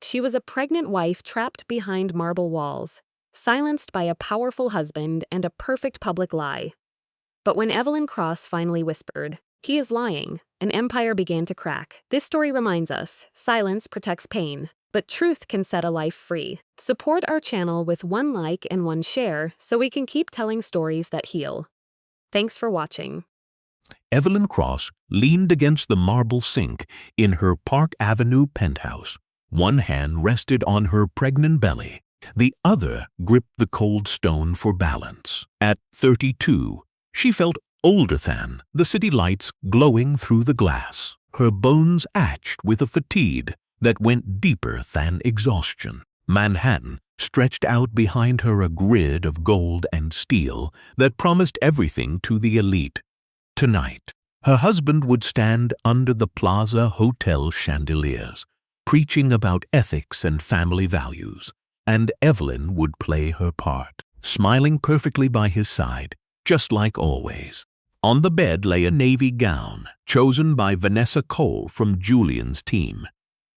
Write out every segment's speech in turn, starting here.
She was a pregnant wife trapped behind marble walls, silenced by a powerful husband and a perfect public lie. But when Evelyn Cross finally whispered, "He is lying," an empire began to crack. This story reminds us, silence protects pain, but truth can set a life free. Support our channel with 1 like and 1 share so we can keep telling stories that heal. Thanks for watching. Evelyn Cross leaned against the marble sink in her Park Avenue penthouse. One hand rested on her pregnant belly. The other gripped the cold stone for balance. At 32, she felt older than, the city lights glowing through the glass. Her bones ached with a fatigue that went deeper than exhaustion. Manhattan stretched out behind her, a grid of gold and steel that promised everything to the elite. Tonight, her husband would stand under the Plaza Hotel chandeliers, preaching about ethics and family values, and Evelyn would play her part, smiling perfectly by his side, just like always. On the bed lay a navy gown, chosen by Vanessa Cole from Julian's team.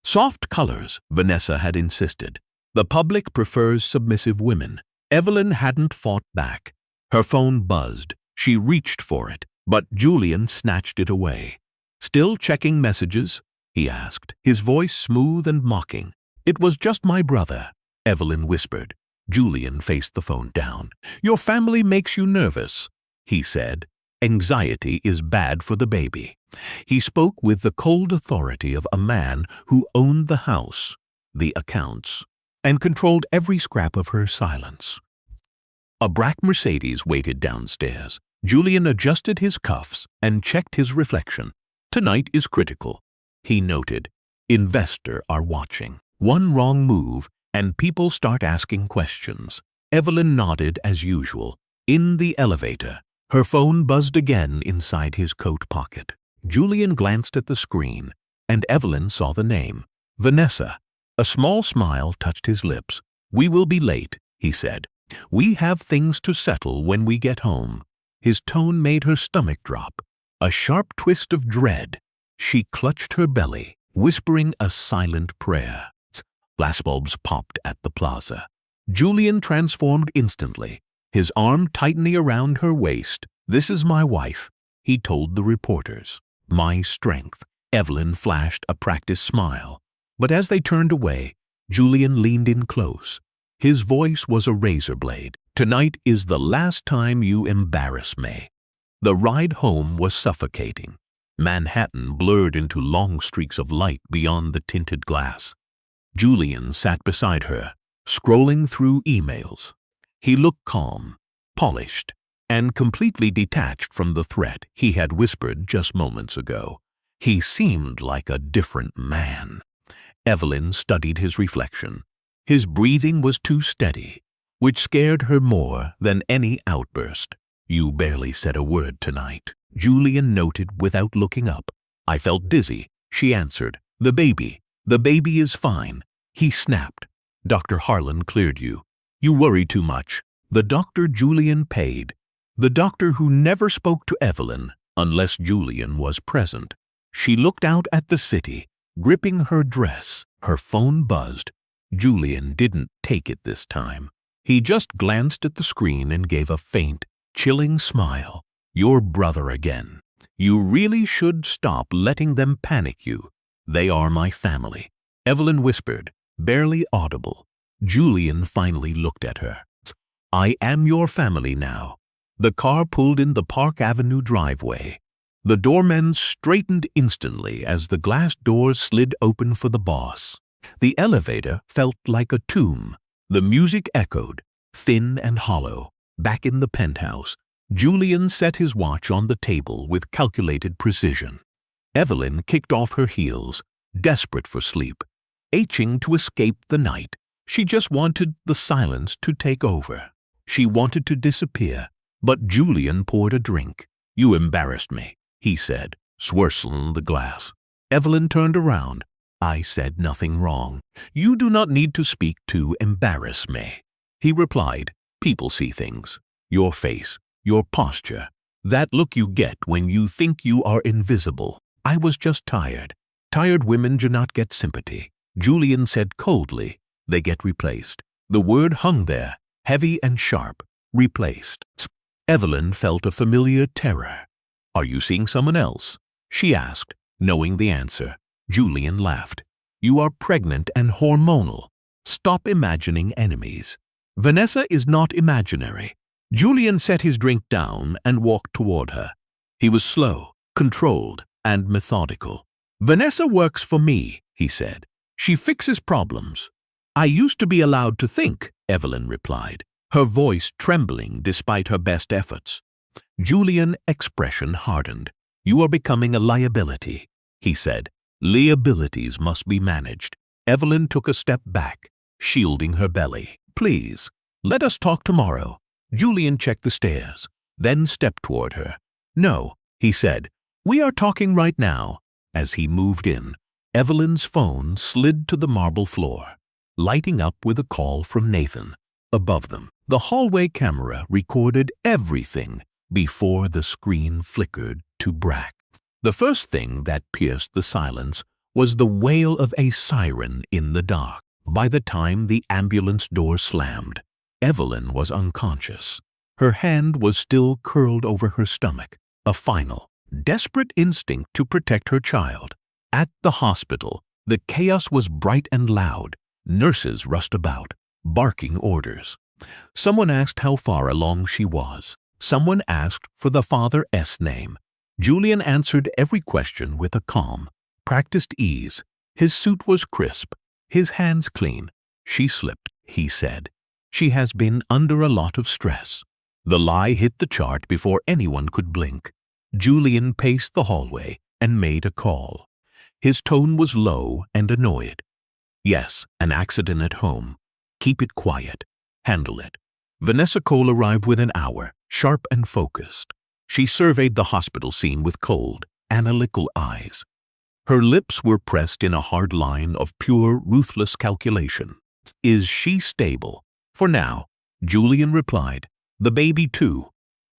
Soft colors, Vanessa had insisted. The public prefers submissive women. Evelyn hadn't fought back. Her phone buzzed. She reached for it, but Julian snatched it away. "Still checking messages?" he asked, his voice smooth and mocking. "It was just my brother," Evelyn whispered. Julian faced the phone down. "Your family makes you nervous," he said. "Anxiety is bad for the baby." He spoke with the cold authority of a man who owned the house, the accounts, and controlled every scrap of her silence. A black Mercedes waited downstairs. Julian adjusted his cuffs and checked his reflection. "Tonight is critical," he noted. "Investors are watching. One wrong move and people start asking questions." Evelyn nodded as usual. In the elevator, her phone buzzed again inside his coat pocket. Julian glanced at the screen, and Evelyn saw the name, Vanessa. A small smile touched his lips. "We will be late," he said. "We have things to settle when we get home." His tone made her stomach drop. A sharp twist of dread. She clutched her belly, whispering a silent prayer. Flashbulbs popped at the plaza. Julian transformed instantly, his arm tightening around her waist. "This is my wife," he told the reporters. "My strength." Evelyn flashed a practiced smile. But as they turned away, Julian leaned in close. His voice was a razor blade. "Tonight is the last time you embarrass me." The ride home was suffocating. Manhattan blurred into long streaks of light beyond the tinted glass. Julian sat beside her, scrolling through emails. He looked calm, polished, and completely detached from the threat he had whispered just moments ago. He seemed like a different man. Evelyn studied his reflection. His breathing was too steady, which scared her more than any outburst. "You barely said a word tonight," Julian noted without looking up. "I felt dizzy," she answered. The baby is fine," he snapped. "Dr. Harlan cleared you. You worry too much." The doctor Julian paid. The doctor who never spoke to Evelyn unless Julian was present. She looked out at the city, gripping her dress. Her phone buzzed. Julian didn't take it this time. He just glanced at the screen and gave a faint, chilling smile. "Your brother again. You really should stop letting them panic you. They are my family," Evelyn whispered, barely audible. Julian finally looked at her. "I am your family now." The car pulled in the Park Avenue driveway. The doorman straightened instantly as the glass doors slid open for the boss. The elevator felt like a tomb. The music echoed, thin and hollow. Back in the penthouse, Julian set his watch on the table with calculated precision. Evelyn kicked off her heels, desperate for sleep, aching to escape the night. She just wanted the silence to take over. She wanted to disappear, but Julian poured a drink. "You embarrassed me," he said, swirling the glass. Evelyn turned around. "I said nothing wrong. You do not need to speak to embarrass me," he replied. "People see things. Your face, your posture, that look you get when you think you are invisible. I was just tired. Tired women do not get sympathy. Julian said coldly. They get replaced. The word hung there, heavy and sharp. Replaced. Evelyn felt a familiar terror. Are you seeing someone else? She asked, knowing the answer. Julian laughed. You are pregnant and hormonal. Stop imagining enemies. Vanessa is not imaginary. Julian set his drink down and walked toward her. He was slow, controlled, and methodical. Vanessa works for me, he said. She fixes problems. I used to be allowed to think, Evelyn replied, her voice trembling despite her best efforts. Julian's expression hardened. You are becoming a liability, he said. Liabilities must be managed. Evelyn took a step back, shielding her belly. Please, let us talk tomorrow. Julian checked the stairs, then stepped toward her. No, he said. We are talking right now. As he moved in, Evelyn's phone slid to the marble floor, lighting up with a call from Nathan. Above them, the hallway camera recorded everything before the screen flickered to black. The first thing that pierced the silence was the wail of a siren in the dark. By the time the ambulance door slammed, Evelyn was unconscious. Her hand was still curled over her stomach, a final, desperate instinct to protect her child. At the hospital, the chaos was bright and loud. Nurses rushed about, barking orders. Someone asked how far along she was. Someone asked for the father's name. Julian answered every question with a calm, practiced ease. His suit was crisp, his hands clean. She slipped, he said. She has been under a lot of stress. The lie hit the chart before anyone could blink. Julian paced the hallway and made a call. His tone was low and annoyed. Yes, an accident at home. Keep it quiet. Handle it. Vanessa Cole arrived within an hour, sharp and focused. She surveyed the hospital scene with cold, analytical eyes. Her lips were pressed in a hard line of pure, ruthless calculation. Is she stable? For now, Julian replied. The baby too.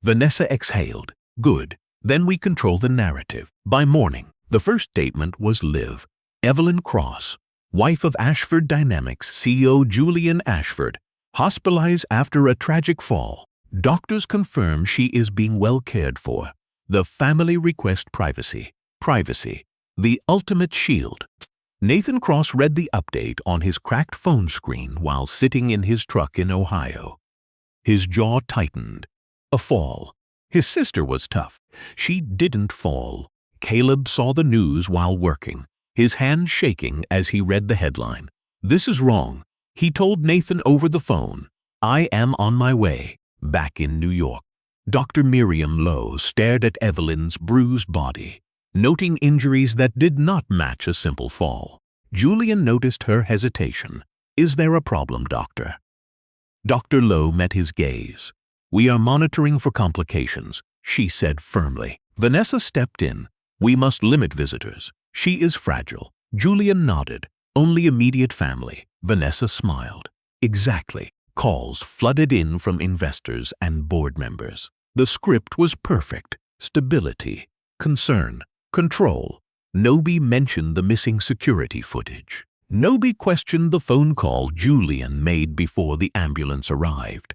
Vanessa exhaled. Good. Then we control the narrative. By morning, the first statement was Liv. Evelyn Cross, wife of Ashford Dynamics CEO Julian Ashford, hospitalized after a tragic fall. Doctors confirm she is being well cared for. The family requests privacy. Privacy, the ultimate shield. Nathan Cross read the update on his cracked phone screen while sitting in his truck in Ohio. His jaw tightened. A fall. His sister was tough. She didn't fall. Caleb saw the news while working, his hands shaking as he read the headline. This is wrong. He told Nathan over the phone. I am on my way. Back in New York. Dr. Miriam Lowe stared at Evelyn's bruised body, noting injuries that did not match a simple fall. Julian noticed her hesitation. Is there a problem, doctor? Dr. Lowe met his gaze. We are monitoring for complications, she said firmly. Vanessa stepped in. We must limit visitors. She is fragile. Julian nodded. Only immediate family. Vanessa smiled. Exactly. Calls flooded in from investors and board members. The script was perfect. Stability, concern, control. Nobody mentioned the missing security footage. Nobody questioned the phone call Julian made before the ambulance arrived.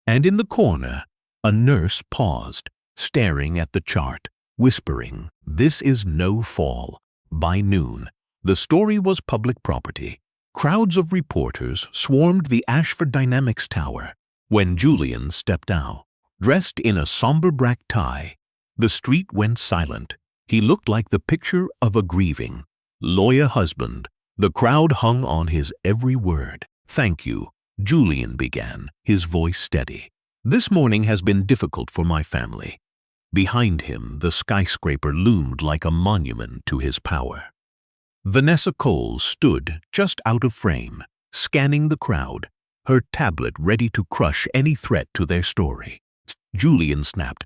And in the corner, a nurse paused, staring at the chart, whispering, "This is no fall." By noon, the story was public property. Crowds of reporters swarmed the Ashford Dynamics Tower when Julian stepped out. Dressed in a somber black tie, the street went silent. He looked like the picture of a grieving, lawyer husband. The crowd hung on his every word. Thank you, Julian began, his voice steady. This morning has been difficult for my family. Behind him, the skyscraper loomed like a monument to his power. Vanessa Cole stood just out of frame, scanning the crowd, her tablet ready to crush any threat to their story. Julian snapped.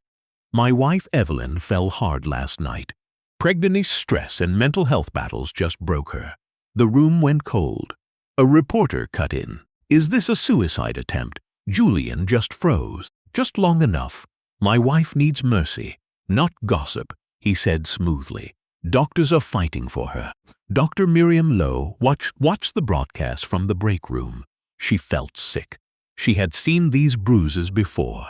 My wife Evelyn fell hard last night. Pregnancy stress and mental health battles just broke her. The room went cold. A reporter cut in. Is this a suicide attempt? Julian just froze, just long enough. My wife needs mercy, not gossip, he said smoothly. Doctors are fighting for her. Dr. Miriam Lowe watched the broadcast from the break room. She felt sick. She had seen these bruises before.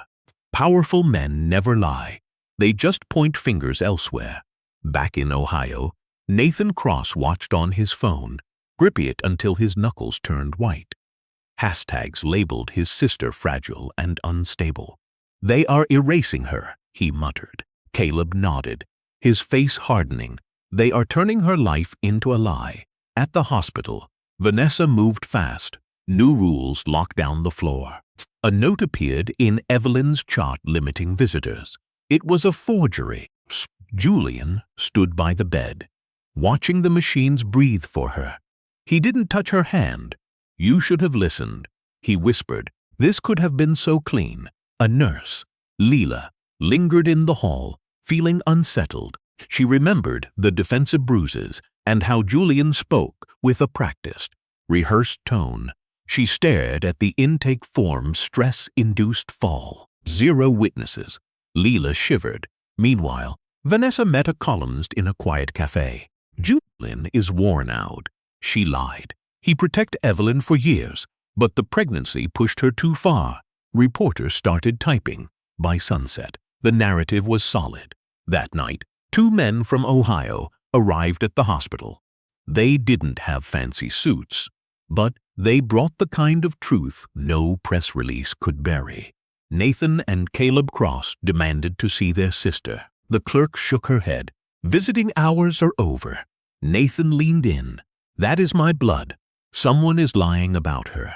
Powerful men never lie. They just point fingers elsewhere. Back in Ohio, Nathan Cross watched on his phone, gripping it until his knuckles turned white. Hashtags labeled his sister fragile and unstable. "They are erasing her," he muttered. Caleb nodded, his face hardening. "They are turning her life into a lie." At the hospital, Vanessa moved fast. New rules locked down the floor. A note appeared in Evelyn's chart limiting visitors. It was a forgery. Julian stood by the bed, watching the machines breathe for her. He didn't touch her hand. "You should have listened," he whispered. "This could have been so clean." A nurse, Leela, lingered in the hall, feeling unsettled. She remembered the defensive bruises and how Julian spoke with a practiced, rehearsed tone. She stared at the intake form's stress-induced fall. 0 witnesses. Leela shivered. Meanwhile, Vanessa met a columnist in a quiet cafe. "Julian is worn out," she lied. "He protected Evelyn for years, but the pregnancy pushed her too far." Reporters started typing. By sunset, the narrative was solid. That night, 2 men from Ohio arrived at the hospital. They didn't have fancy suits, but they brought the kind of truth no press release could bury. Nathan and Caleb Cross demanded to see their sister. The clerk shook her head. "Visiting hours are over." Nathan leaned in. "That is my blood. Someone is lying about her."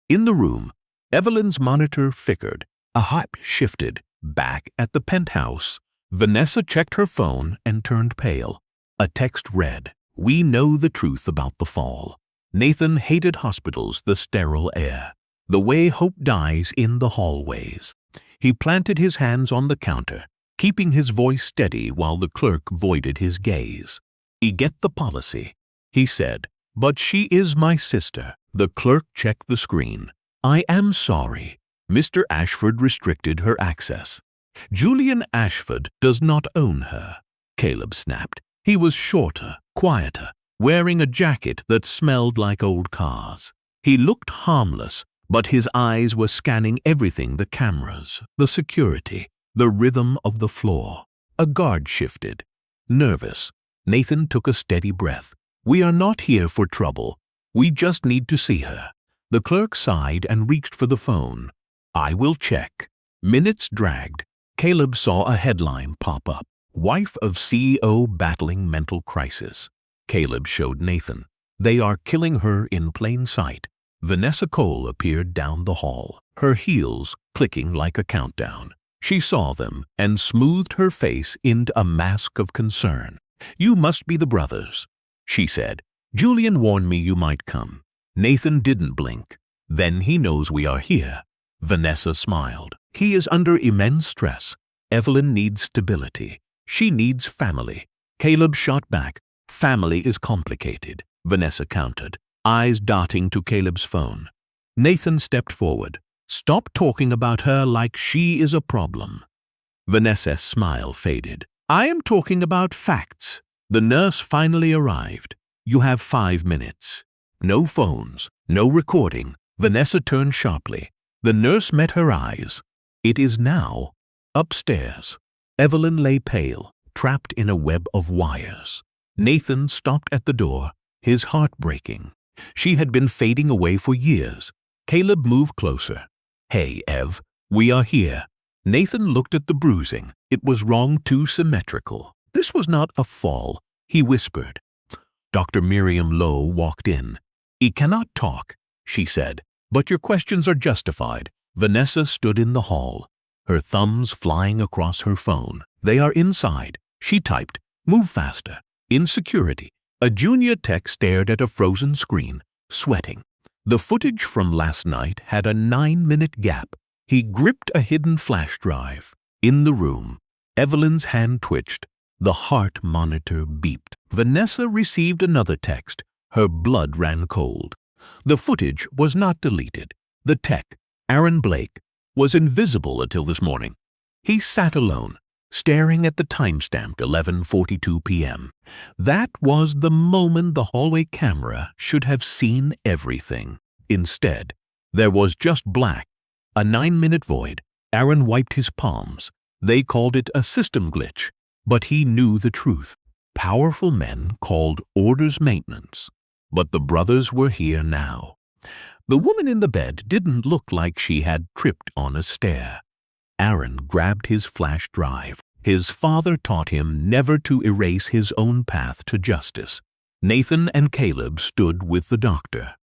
In the room, Evelyn's monitor flickered. A hype shifted. Back at the penthouse, Vanessa checked her phone and turned pale. A text read, "We know the truth about the fall." Nathan hated hospitals, the sterile air, the way hope dies in the hallways. He planted his hands on the counter, keeping his voice steady while the clerk voided his gaze. "I get the policy," he said, "but she is my sister." The clerk checked the screen. "I am sorry. Mr. Ashford restricted her access." "Julian Ashford does not own her," Caleb snapped. He was shorter, quieter, wearing a jacket that smelled like old cars. He looked harmless, but his eyes were scanning everything: the cameras, the security, the rhythm of the floor. A guard shifted. Nervous, Nathan took a steady breath. "We are not here for trouble. We just need to see her." The clerk sighed and reached for the phone. "I will check." Minutes dragged. Caleb saw a headline pop up. "Wife of CEO battling mental crisis." Caleb showed Nathan. "They are killing her in plain sight." Vanessa Cole appeared down the hall, her heels clicking like a countdown. She saw them and smoothed her face into a mask of concern. "You must be the brothers," she said. "Julian warned me you might come." Nathan didn't blink. "Then he knows we are here." Vanessa smiled. "He is under immense stress. Evelyn needs stability. She needs family." Caleb shot back. "Family is complicated," Vanessa countered, eyes darting to Caleb's phone. Nathan stepped forward. "Stop talking about her like she is a problem." Vanessa's smile faded. "I am talking about facts." The nurse finally arrived. "You have 5 minutes." No phones, no recording. Vanessa turned sharply. The nurse met her eyes. "It is now." Upstairs, Evelyn lay pale, trapped in a web of wires. Nathan stopped at the door, his heart breaking. She had been fading away for years. Caleb moved closer. "Hey, Ev, we are here." Nathan looked at the bruising. It was wrong, too symmetrical. "This was not a fall," he whispered. Dr. Miriam Lowe walked in. "He cannot talk," she said, "but your questions are justified." Vanessa stood in the hall, her thumbs flying across her phone. "They are inside," she typed. "Move faster." In security, a junior tech stared at a frozen screen, sweating. The footage from last night had a 9-minute gap. He gripped a hidden flash drive. In the room, Evelyn's hand twitched. The heart monitor beeped. Vanessa received another text. Her blood ran cold. The footage was not deleted. The tech, Aaron Blake, was invisible until this morning. He sat alone, staring at the timestamp 11:42 p.m. That was the moment the hallway camera should have seen everything. Instead, there was just black, a 9-minute void. Aaron wiped his palms. They called it a system glitch, but he knew the truth. Powerful men called orders maintenance. But the brothers were here now. The woman in the bed didn't look like she had tripped on a stair. Aaron grabbed his flash drive. His father taught him never to erase his own path to justice. Nathan and Caleb stood with the doctor.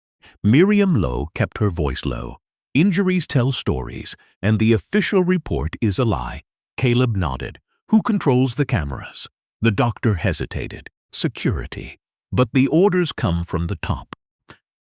Miriam Lowe kept her voice low. Injuries tell stories, and the official report is a lie. Caleb nodded. Who controls the cameras? The doctor hesitated. Security. But the orders come from the top.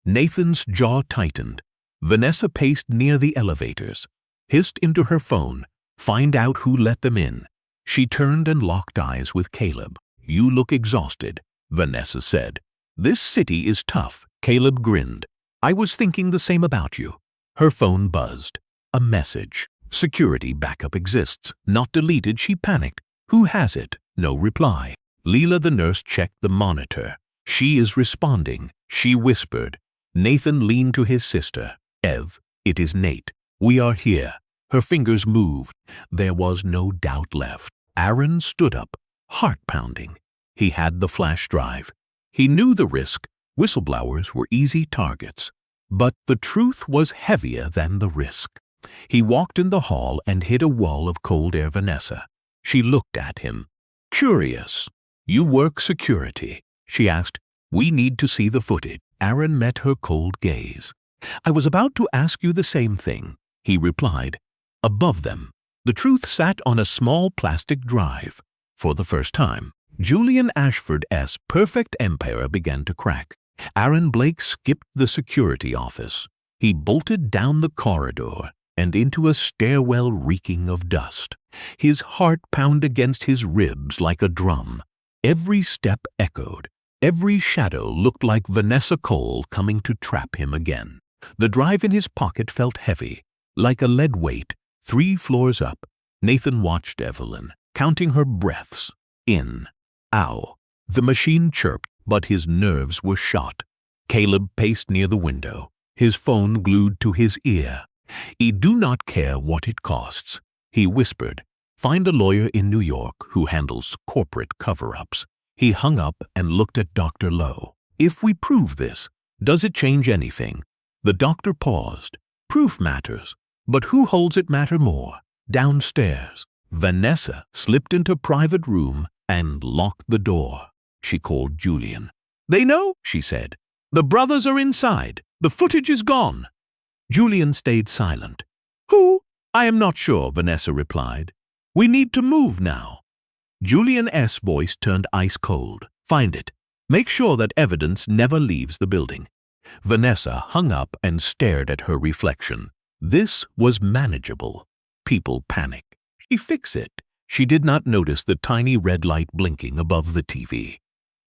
Nathan's jaw tightened. Vanessa paced near the elevators, hissed into her phone, find out who let them in. She turned and locked eyes with Caleb. You look exhausted, Vanessa said. This city is tough, Caleb grinned. I was thinking the same about you. Her phone buzzed. A message. Security backup exists. Not deleted, she panicked. Who has it? No reply. Leela the nurse checked the monitor. She is responding, she whispered. Nathan leaned to his sister. Ev, it is Nate. We are here. Her fingers moved. There was no doubt left. Aaron stood up, heart pounding. He had the flash drive. He knew the risk. Whistleblowers were easy targets. But the truth was heavier than the risk. He walked in the hall and hit a wall of cold air. Vanessa. She looked at him. Curious. You work security? She asked. We need to see the footage. Aaron met her cold gaze. I was about to ask you the same thing, he replied. Above them, the truth sat on a small plastic drive. For the first time, Julian Ashford's perfect empire began to crack. Aaron Blake skipped the security office. He bolted down the corridor and into a stairwell reeking of dust. His heart pounded against his ribs like a drum. Every step echoed. Every shadow looked like Vanessa Cole coming to trap him again. The drive in his pocket felt heavy, like a lead weight. 3 floors up, Nathan watched Evelyn, counting her breaths. In. Ow. The machine chirped, but his nerves were shot. Caleb paced near the window, his phone glued to his ear. I do not care what it costs, he whispered. Find a lawyer in New York who handles corporate cover-ups. He hung up and looked at Dr. Lowe. If we prove this, does it change anything? The doctor paused. Proof matters, but who holds it matter more? Downstairs, Vanessa slipped into a private room and locked the door. She called Julian. They know, she said. The brothers are inside. The footage is gone. Julian stayed silent. Who? I am not sure, Vanessa replied. We need to move now. Julian's voice turned ice cold. Find it. Make sure that evidence never leaves the building. Vanessa hung up and stared at her reflection. This was manageable. People panicked. She fixed it. She did not notice the tiny red light blinking above the TV.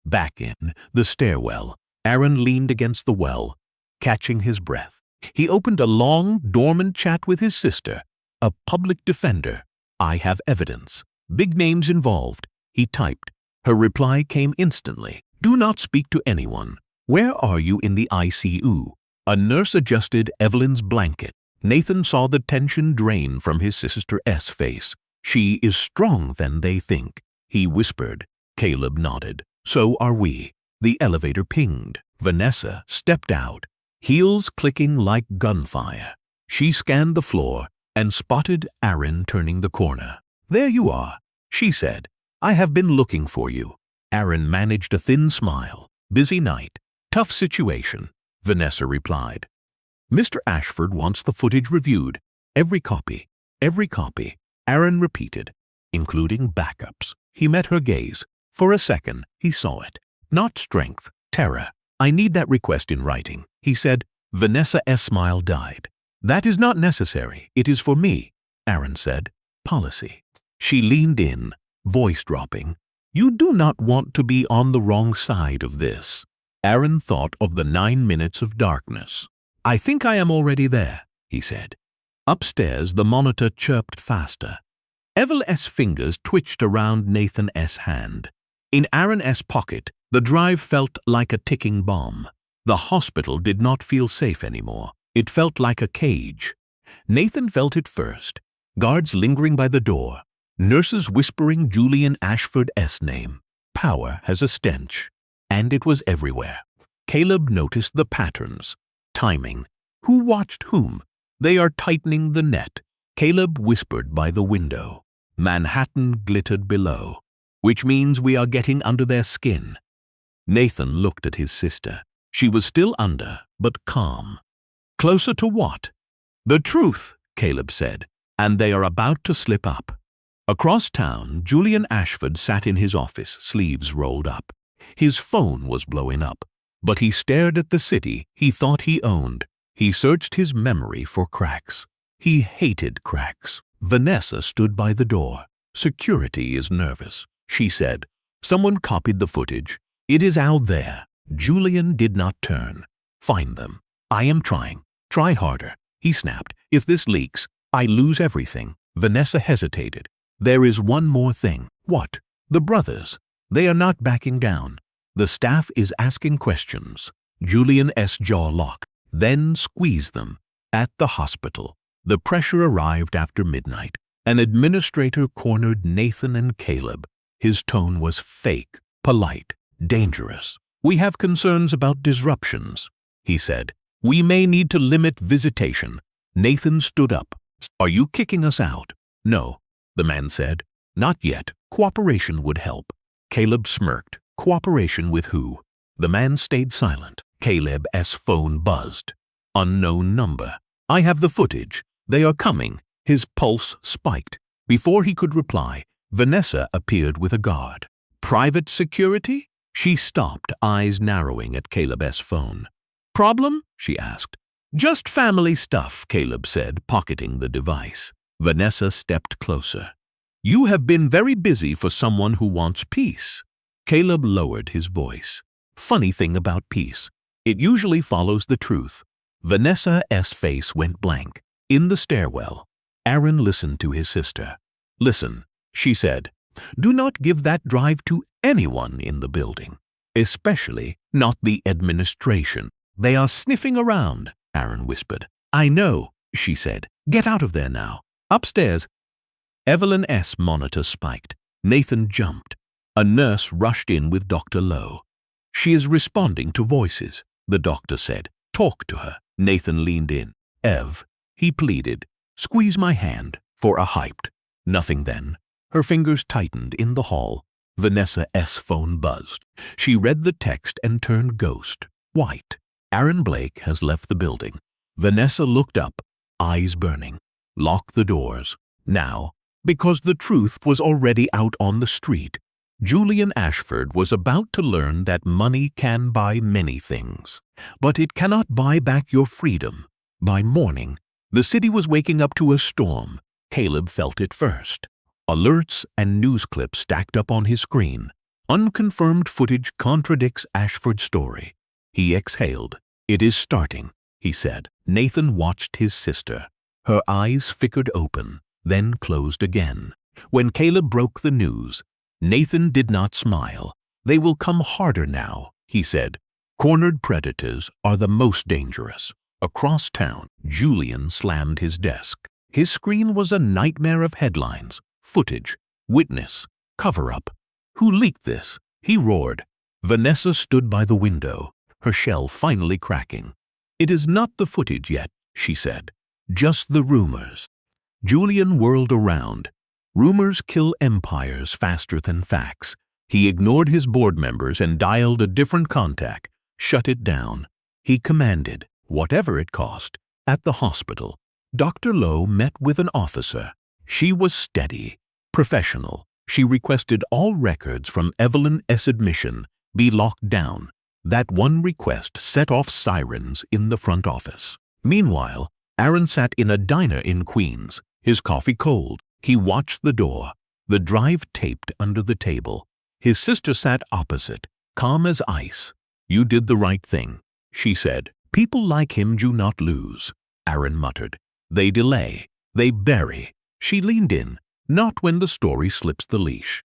Back in the stairwell, Aaron leaned against the well, catching his breath. He opened a long, dormant chat with his sister, a public defender. I have evidence. Big names involved. He typed. Her reply came instantly. Do not speak to anyone. Where are you in the ICU? A nurse adjusted Evelyn's blanket. Nathan saw the tension drain from his sister's face. She is stronger than they think, he whispered. Caleb nodded. So are we. The elevator pinged. Vanessa stepped out, heels clicking like gunfire. She scanned the floor and spotted Aaron turning the corner. There you are, she said. I have been looking for you. Aaron managed a thin smile. Busy night. Tough situation, Vanessa replied. Mr. Ashford wants the footage reviewed. Every copy. Every copy. Aaron repeated, including backups. He met her gaze. For a second, he saw it. Not strength, terror. I need that request in writing, he said. Vanessa's smile died. That is not necessary. It is for me, Aaron said. Policy. She leaned in, voice dropping. You do not want to be on the wrong side of this. Aaron thought of the 9 minutes of darkness. I think I am already there, he said. Upstairs, the monitor chirped faster. Evelyn S. fingers twitched around Nathan S. hand. In Aaron S. pocket, the drive felt like a ticking bomb. The hospital did not feel safe anymore. It felt like a cage. Nathan felt it first. Guards lingering by the door. Nurses whispering Julian Ashford's name. Power has a stench. And it was everywhere. Caleb noticed the patterns. Timing. Who watched whom? They are tightening the net. Caleb whispered by the window. Manhattan glittered below, which means we are getting under their skin. Nathan looked at his sister. She was still under, but calm. Closer to what? The truth, Caleb said, and they are about to slip up. Across town, Julian Ashford sat in his office, sleeves rolled up. His phone was blowing up, but he stared at the city he thought he owned. He searched his memory for cracks. He hated cracks. Vanessa stood by the door. Security is nervous, she said. Someone copied the footage. It is out there. Julian did not turn. Find them. I am trying. Try harder, he snapped. If this leaks, I lose everything. Vanessa hesitated. There is one more thing. What? The brothers. They are not backing down. The staff is asking questions. Julian's jaw locked. Then squeeze them. At the hospital. The pressure arrived after midnight. An administrator cornered Nathan and Caleb. His tone was fake, polite, dangerous. We have concerns about disruptions, he said. We may need to limit visitation. Nathan stood up. Are you kicking us out? No, the man said. Not yet. Cooperation would help. Caleb smirked. Cooperation with who? The man stayed silent. Caleb's phone buzzed. Unknown number. I have the footage. They are coming. His pulse spiked. Before he could reply, Vanessa appeared with a guard. Private security? She stopped, eyes narrowing at Caleb's phone. Problem? She asked. Just family stuff, Caleb said, pocketing the device. Vanessa stepped closer. You have been very busy for someone who wants peace. Caleb lowered his voice. Funny thing about peace. It usually follows the truth. Vanessa's face went blank. In the stairwell, Aaron listened to his sister. Listen, she said. Do not give that drive to anyone in the building, especially not the administration. They are sniffing around, Aaron whispered. I know, she said. Get out of there now. Upstairs. Evelyn's monitor spiked. Nathan jumped. A nurse rushed in with Dr. Lowe. She is responding to voices, the doctor said. Talk to her. Nathan leaned in. Ev, he pleaded. Squeeze my hand. For a hyped. Nothing then. Her fingers tightened in the hall. Vanessa's phone buzzed. She read the text and turned ghost. White. Aaron Blake has left the building. Vanessa looked up, eyes burning. Lock the doors. Now, because the truth was already out on the street. Julian Ashford was about to learn that money can buy many things, but it cannot buy back your freedom. By morning, the city was waking up to a storm. Caleb felt it first. Alerts and news clips stacked up on his screen. Unconfirmed footage contradicts Ashford's story. He exhaled. It is starting, he said. Nathan watched his sister. Her eyes flickered open, then closed again. When Caleb broke the news, Nathan did not smile. They will come harder now, he said. Cornered predators are the most dangerous. Across town, Julian slammed his desk. His screen was a nightmare of headlines, footage, witness, cover-up. Who leaked this? He roared. Vanessa stood by the window, her shell finally cracking. It is not the footage yet, she said. Just the rumors. Julian whirled around. Rumors kill empires faster than facts. He ignored his board members and dialed a different contact. Shut it down. He commanded, whatever it cost, at the hospital. Dr. Lowe met with an officer. She was steady, professional. She requested all records from Evelyn's admission be locked down. That one request set off sirens in the front office. Meanwhile, Aaron sat in a diner in Queens, his coffee cold. He watched the door, the drive taped under the table. His sister sat opposite, calm as ice. You did the right thing, she said. People like him do not lose, Aaron muttered. They delay, they bury. She leaned in. Not when the story slips the leash.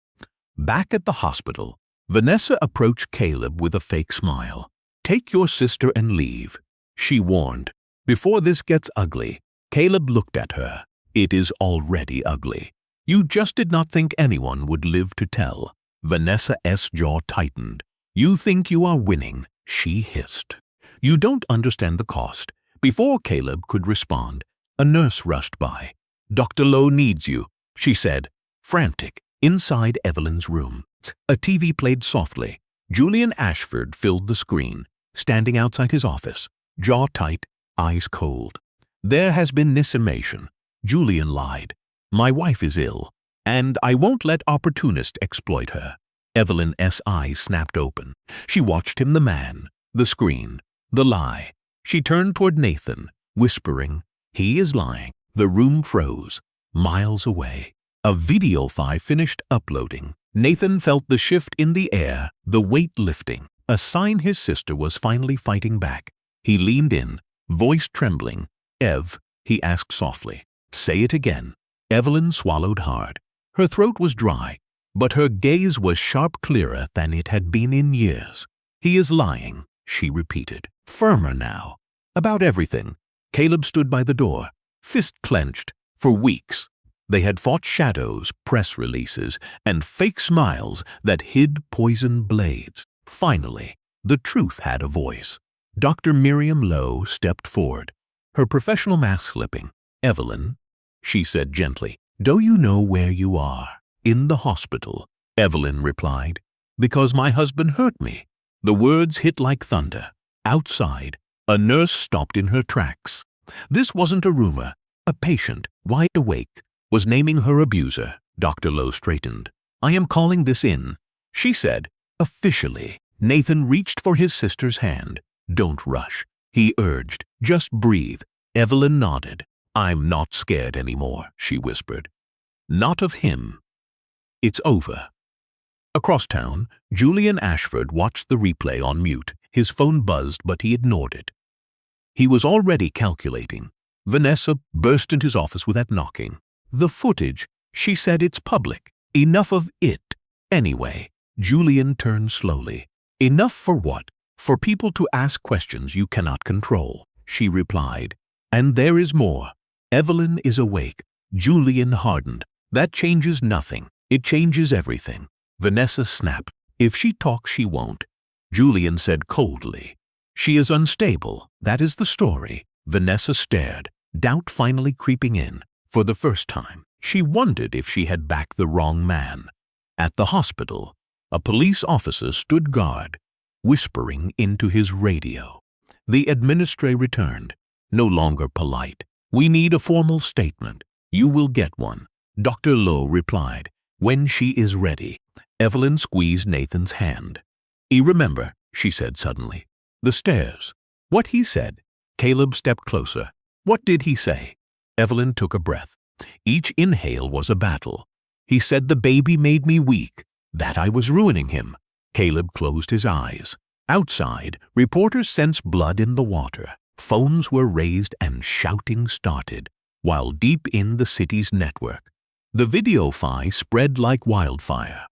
Back at the hospital, Vanessa approached Caleb with a fake smile. "Take your sister and leave," she warned. "Before this gets ugly." Caleb looked at her. "It is already ugly. You just did not think anyone would live to tell." Vanessa's jaw tightened. "You think you are winning," she hissed. "You don't understand the cost." Before Caleb could respond, a nurse rushed by. "Dr. Lowe needs you," she said, frantic. Inside Evelyn's room, a TV played softly. Julian Ashford filled the screen, standing outside his office, jaw tight, eyes cold. "There has been misinformation," Julian lied. "My wife is ill, and I won't let opportunists exploit her." Evelyn's eyes snapped open. She watched him, the man, the screen, the lie. She turned toward Nathan, whispering, "He is lying." The room froze, miles away. A video file finished uploading. Nathan felt the shift in the air, the weight lifting, a sign his sister was finally fighting back. He leaned in, voice trembling. "Ev," he asked softly, "say it again." Evelyn swallowed hard. Her throat was dry, but her gaze was sharp, clearer than it had been in years. "He is lying," she repeated, firmer now. "About everything." Caleb stood by the door, fist clenched. For weeks, they had fought shadows, press releases, and fake smiles that hid poison blades. Finally, the truth had a voice. Dr. Miriam Lowe stepped forward, her professional mask slipping. "Evelyn," she said gently, "do you know where you are?" "In the hospital," Evelyn replied. "Because my husband hurt me." The words hit like thunder. Outside, a nurse stopped in her tracks. This wasn't a rumor. A patient, wide awake, was naming her abuser. Dr. Lowe straightened. "I am calling this in," she said, officially. Nathan reached for his sister's hand. "Don't rush," he urged. "Just breathe." Evelyn nodded. "I'm not scared anymore," she whispered. "Not of him. It's over." Across town, Julian Ashford watched the replay on mute. His phone buzzed, but he ignored it. He was already calculating. Vanessa burst into his office without knocking. "The footage," she said, "it's public. Enough of it." "Anyway," Julian turned slowly. "Enough for what?" "For people to ask questions you cannot control," she replied. "And there is more. Evelyn is awake." Julian hardened. "That changes nothing. It changes everything." Vanessa snapped. "If she talks, she won't." Julian said coldly. "She is unstable. That is the story." Vanessa stared, doubt finally creeping in. For the first time, she wondered if she had backed the wrong man. At the hospital, a police officer stood guard, whispering into his radio. The administrator returned, no longer polite. "We need a formal statement." "You will get one," Dr. Lowe replied, "when she is ready." Evelyn squeezed Nathan's hand. Remember," she said suddenly, "the stairs." "What he said." Caleb stepped closer. "What did he say?" Evelyn took a breath. Each inhale was a battle. "He said the baby made me weak, that I was ruining him." Caleb closed his eyes. Outside, reporters sensed blood in the water. Phones were raised and shouting started, while deep in the city's network, the video file spread like wildfire.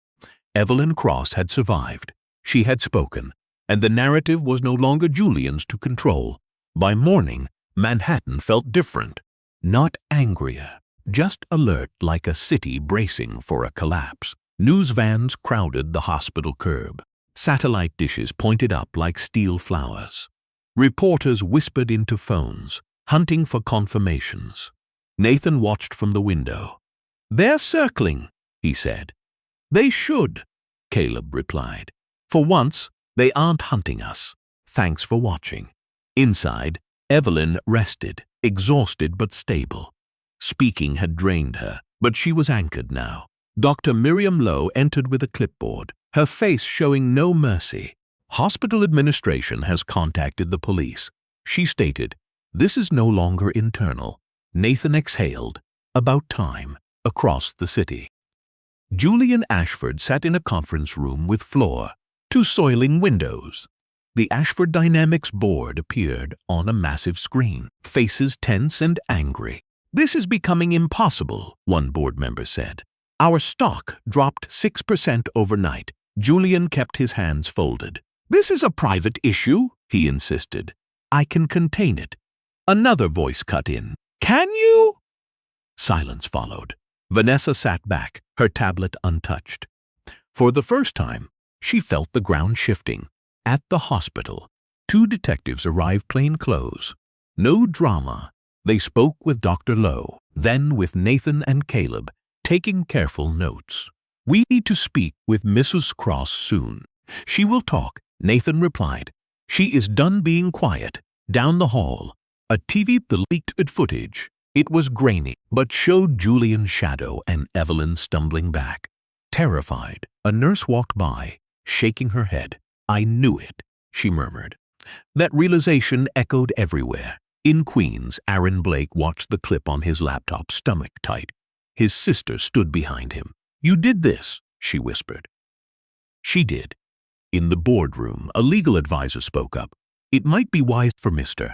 Evelyn Cross had survived. She had spoken, and the narrative was no longer Julian's to control. By morning, Manhattan felt different. Not angrier, just alert, like a city bracing for a collapse. News vans crowded the hospital curb. Satellite dishes pointed up like steel flowers. Reporters whispered into phones, hunting for confirmations. Nathan watched from the window. "They're circling," he said. "They should," Caleb replied. "For once, they aren't hunting us. Thanks for watching." Inside, Evelyn rested, exhausted but stable. Speaking had drained her, but she was anchored now. Dr. Miriam Lowe entered with a clipboard, her face showing no mercy. "Hospital administration has contacted the police," she stated. "This is no longer internal." Nathan exhaled. About time. Across the city, Julian Ashford sat in a conference room with floor, 2 soiling windows. The Ashford Dynamics board appeared on a massive screen, faces tense and angry. "This is becoming impossible," one board member said. "Our stock dropped 6% overnight." Julian kept his hands folded. "This is a private issue," he insisted. "I can contain it." Another voice cut in. "Can you?" Silence followed. Vanessa sat back, her tablet untouched. For the first time, she felt the ground shifting. At the hospital, 2 detectives arrived plainclothes. No drama. They spoke with Dr. Lowe, then with Nathan and Caleb, taking careful notes. "We need to speak with Mrs. Cross soon. She will talk," Nathan replied. "She is done being quiet." Down the hall, a TV leaked footage. It was grainy, but showed Julian's shadow and Evelyn stumbling back. Terrified, a nurse walked by, shaking her head. "I knew it," she murmured. That realization echoed everywhere. In Queens, Aaron Blake watched the clip on his laptop, stomach tight. His sister stood behind him. "You did this," she whispered. She did. In the boardroom, a legal advisor spoke up. It might be wise for Mr.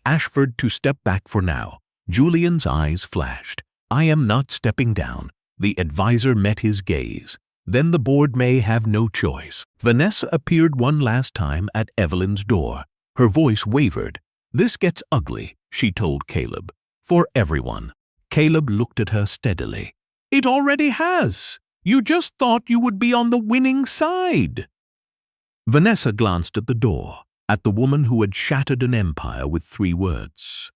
Ashford to step back for now." Julian's eyes flashed. "I am not stepping down." The advisor met his gaze. "Then the board may have no choice." Vanessa appeared one last time at Evelyn's door. Her voice wavered. "This gets ugly," she told Caleb. "For everyone." Caleb looked at her steadily. "It already has. You just thought you would be on the winning side." Vanessa glanced at the door, at the woman who had shattered an empire with 3 words.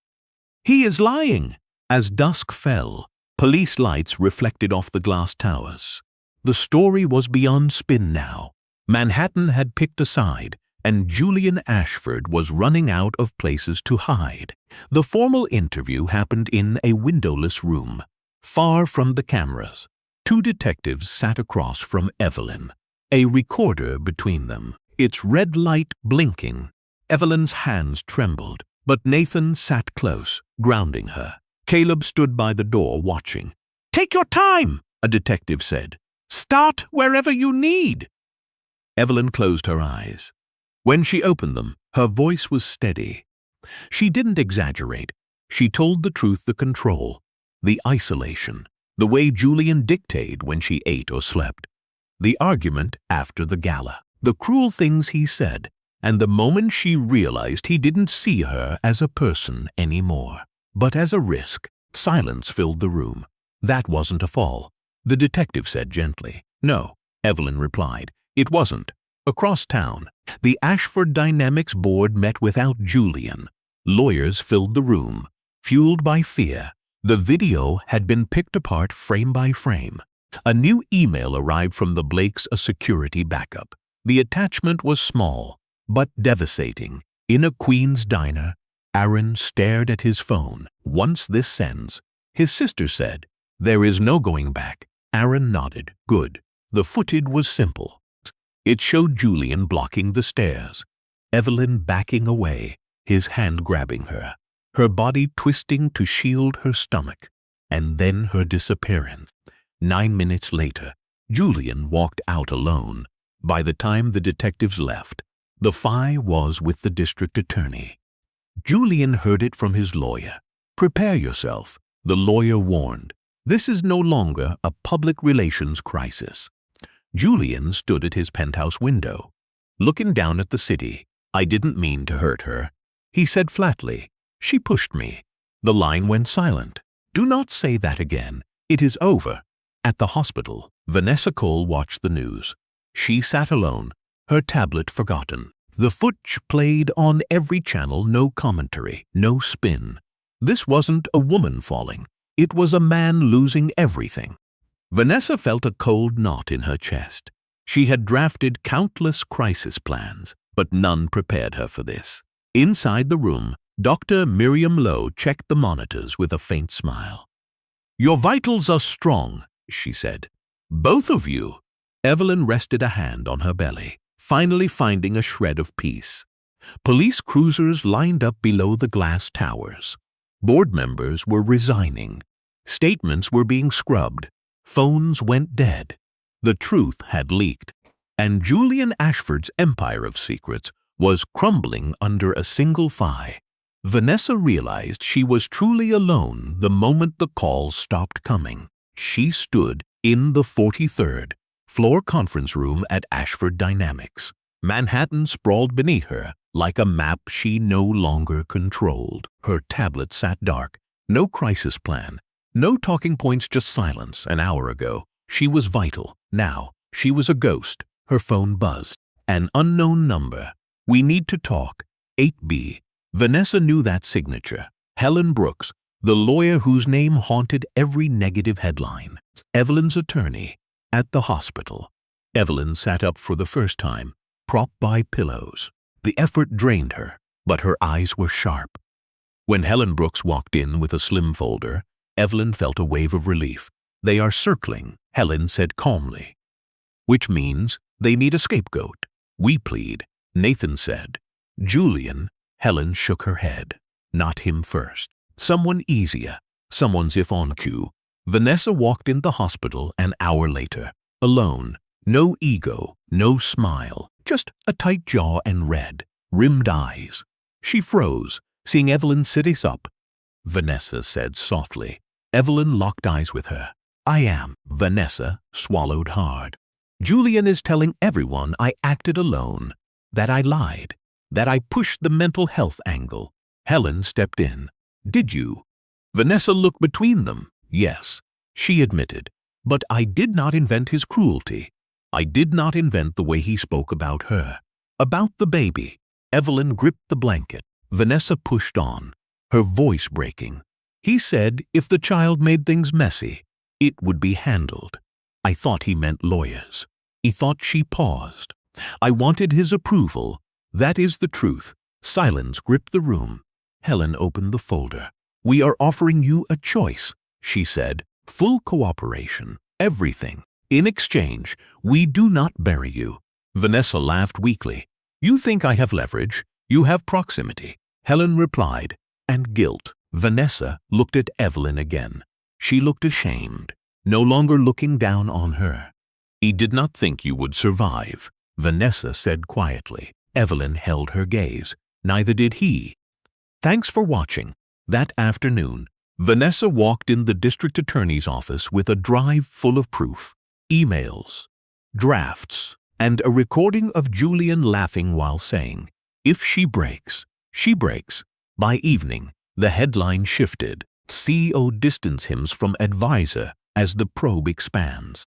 "He is lying." As dusk fell, police lights reflected off the glass towers. The story was beyond spin now. Manhattan had picked a side, and Julian Ashford was running out of places to hide. The formal interview happened in a windowless room, far from the cameras. 2 detectives sat across from Evelyn, a recorder between them, its red light blinking. Evelyn's hands trembled, but Nathan sat close, grounding her. Caleb stood by the door watching. "Take your time," a detective said. "Start wherever you need." Evelyn closed her eyes. When she opened them, her voice was steady. She didn't exaggerate. She told the truth, the control, the isolation, the way Julian dictated when she ate or slept, the argument after the gala, the cruel things he said, and the moment she realized he didn't see her as a person anymore, but as a risk. Silence filled the room. "That wasn't a fall," the detective said gently. "No," Evelyn replied. "It wasn't." Across town, the Ashford Dynamics board met without Julian. Lawyers filled the room, fueled by fear. The video had been picked apart frame by frame. A new email arrived from the Blakes, a security backup. The attachment was small, but devastating. In a Queens diner, Aaron stared at his phone. "Once this sends," his sister said, "there is no going back." Aaron nodded. "Good." The footage was simple. It showed Julian blocking the stairs, Evelyn backing away, his hand grabbing her, her body twisting to shield her stomach, and then her disappearance. 9 minutes later, Julian walked out alone. By the time the detectives left, the file was with the district attorney. Julian heard it from his lawyer. "Prepare yourself," the lawyer warned. "This is no longer a public relations crisis." Julian stood at his penthouse window, looking down at the city. "I didn't mean to hurt her," he said flatly. "She pushed me." The line went silent. "Do not say that again. It is over." At the hospital, Vanessa Cole watched the news. She sat alone, her tablet forgotten. The footage played on every channel, no commentary, no spin. This wasn't a woman falling. It was a man losing everything. Vanessa felt a cold knot in her chest. She had drafted countless crisis plans, but none prepared her for this. Inside the room, Dr. Miriam Lowe checked the monitors with a faint smile. "Your vitals are strong," she said. "Both of you." Evelyn rested a hand on her belly, finally finding a shred of peace. Police cruisers lined up below the glass towers. Board members were resigning. Statements were being scrubbed. Phones went dead. The truth had leaked, and Julian Ashford's empire of secrets was crumbling under a single fly. Vanessa realized she was truly alone the moment the calls stopped coming. She stood in the 43rd floor conference room at Ashford Dynamics. Manhattan sprawled beneath her like a map she no longer controlled. Her tablet sat dark. No crisis plan. No talking points, just silence. An hour ago, she was vital. Now, she was a ghost. Her phone buzzed. An unknown number. "We need to talk. 8B. Vanessa knew that signature. Helen Brooks, the lawyer whose name haunted every negative headline. Evelyn's attorney. At the hospital. Evelyn sat up for the first time, propped by pillows. The effort drained her, but her eyes were sharp. When Helen Brooks walked in with a slim folder, Evelyn felt a wave of relief. "They are circling," Helen said calmly. "Which means they need a scapegoat. We plead," Nathan said. "Julian," Helen shook her head. "Not him first. Someone easier. Someone's if on cue." Vanessa walked in the hospital an hour later, alone. No ego, no smile, just a tight jaw and rimmed eyes. She froze, seeing Evelyn sitting up. Vanessa said softly. Evelyn locked eyes with her. "I am." Vanessa swallowed hard. "Julian is telling everyone I acted alone, that I lied, that I pushed the mental health angle." Helen stepped in. "Did you?" Vanessa looked between them. "Yes," she admitted. "But I did not invent his cruelty. I did not invent the way he spoke about her. About the baby." Evelyn gripped the blanket. Vanessa pushed on, her voice breaking. "He said if the child made things messy, it would be handled. I thought he meant lawyers." He thought. She paused. "I wanted his approval. That is the truth." Silence gripped the room. Helen opened the folder. "We are offering you a choice," she said. "Full cooperation. Everything. In exchange, we do not bury you." Vanessa laughed weakly. "You think I have leverage? You have proximity." Helen replied. "And guilt." Vanessa looked at Evelyn again. She looked ashamed, no longer looking down on her. "He did not think you would survive," Vanessa said quietly. Evelyn held her gaze. "Neither did he." Thanks for watching. That afternoon, Vanessa walked in the district attorney's office with a drive full of proof. Emails, drafts, and a recording of Julian laughing while saying, "If she breaks, she breaks." By evening, the headline shifted. CEO distance hymns from advisor as the probe expands.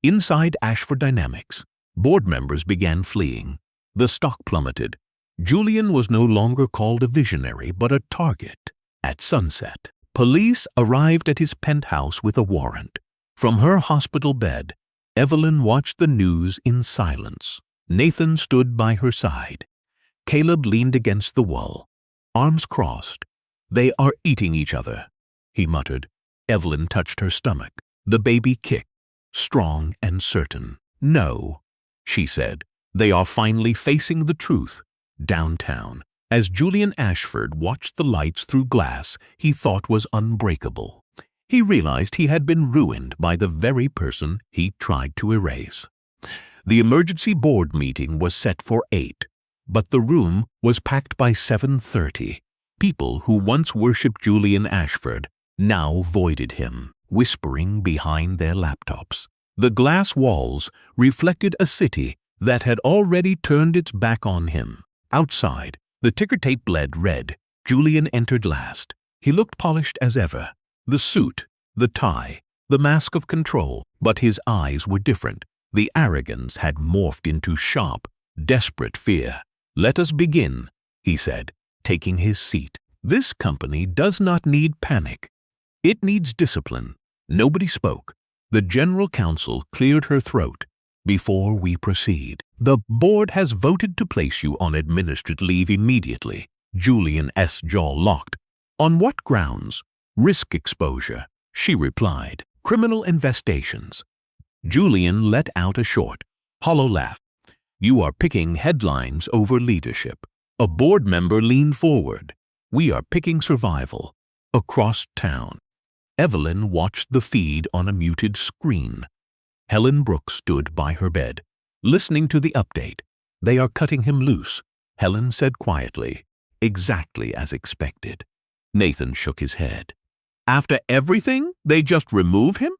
Inside Ashford Dynamics, board members began fleeing. The stock plummeted. Julian was no longer called a visionary but a target. At sunset, police arrived at his penthouse with a warrant. From her hospital bed, Evelyn watched the news in silence. Nathan stood by her side. Caleb leaned against the wall, arms crossed. "They are eating each other," he muttered. Evelyn touched her stomach. The baby kicked, strong and certain. "No," she said. "They are finally facing the truth." Downtown, as Julian Ashford watched the lights through glass he thought was unbreakable, he realized he had been ruined by the very person he tried to erase. The emergency board meeting was set for 8, but the room was packed by 7:30. People who once worshipped Julian Ashford now voided him, whispering behind their laptops. The glass walls reflected a city that had already turned its back on him. Outside, the ticker tape bled red. Julian entered last. He looked polished as ever. The suit, the tie, the mask of control, but his eyes were different. The arrogance had morphed into sharp, desperate fear. "Let us begin," he said, taking his seat. "This company does not need panic. It needs discipline." Nobody spoke. The general counsel cleared her throat. "Before we proceed, the board has voted to place you on administrative leave immediately." Julian's jaw locked. "On what grounds?" "Risk exposure," she replied. "Criminal investigations." Julian let out a short, hollow laugh. "You are picking headlines over leadership." A board member leaned forward. "We are picking survival." Across town, Evelyn watched the feed on a muted screen. Helen Brooks stood by her bed, listening to the update. "They are cutting him loose," Helen said quietly. exactly as expected. Nathan shook his head. After everything, they just remove him?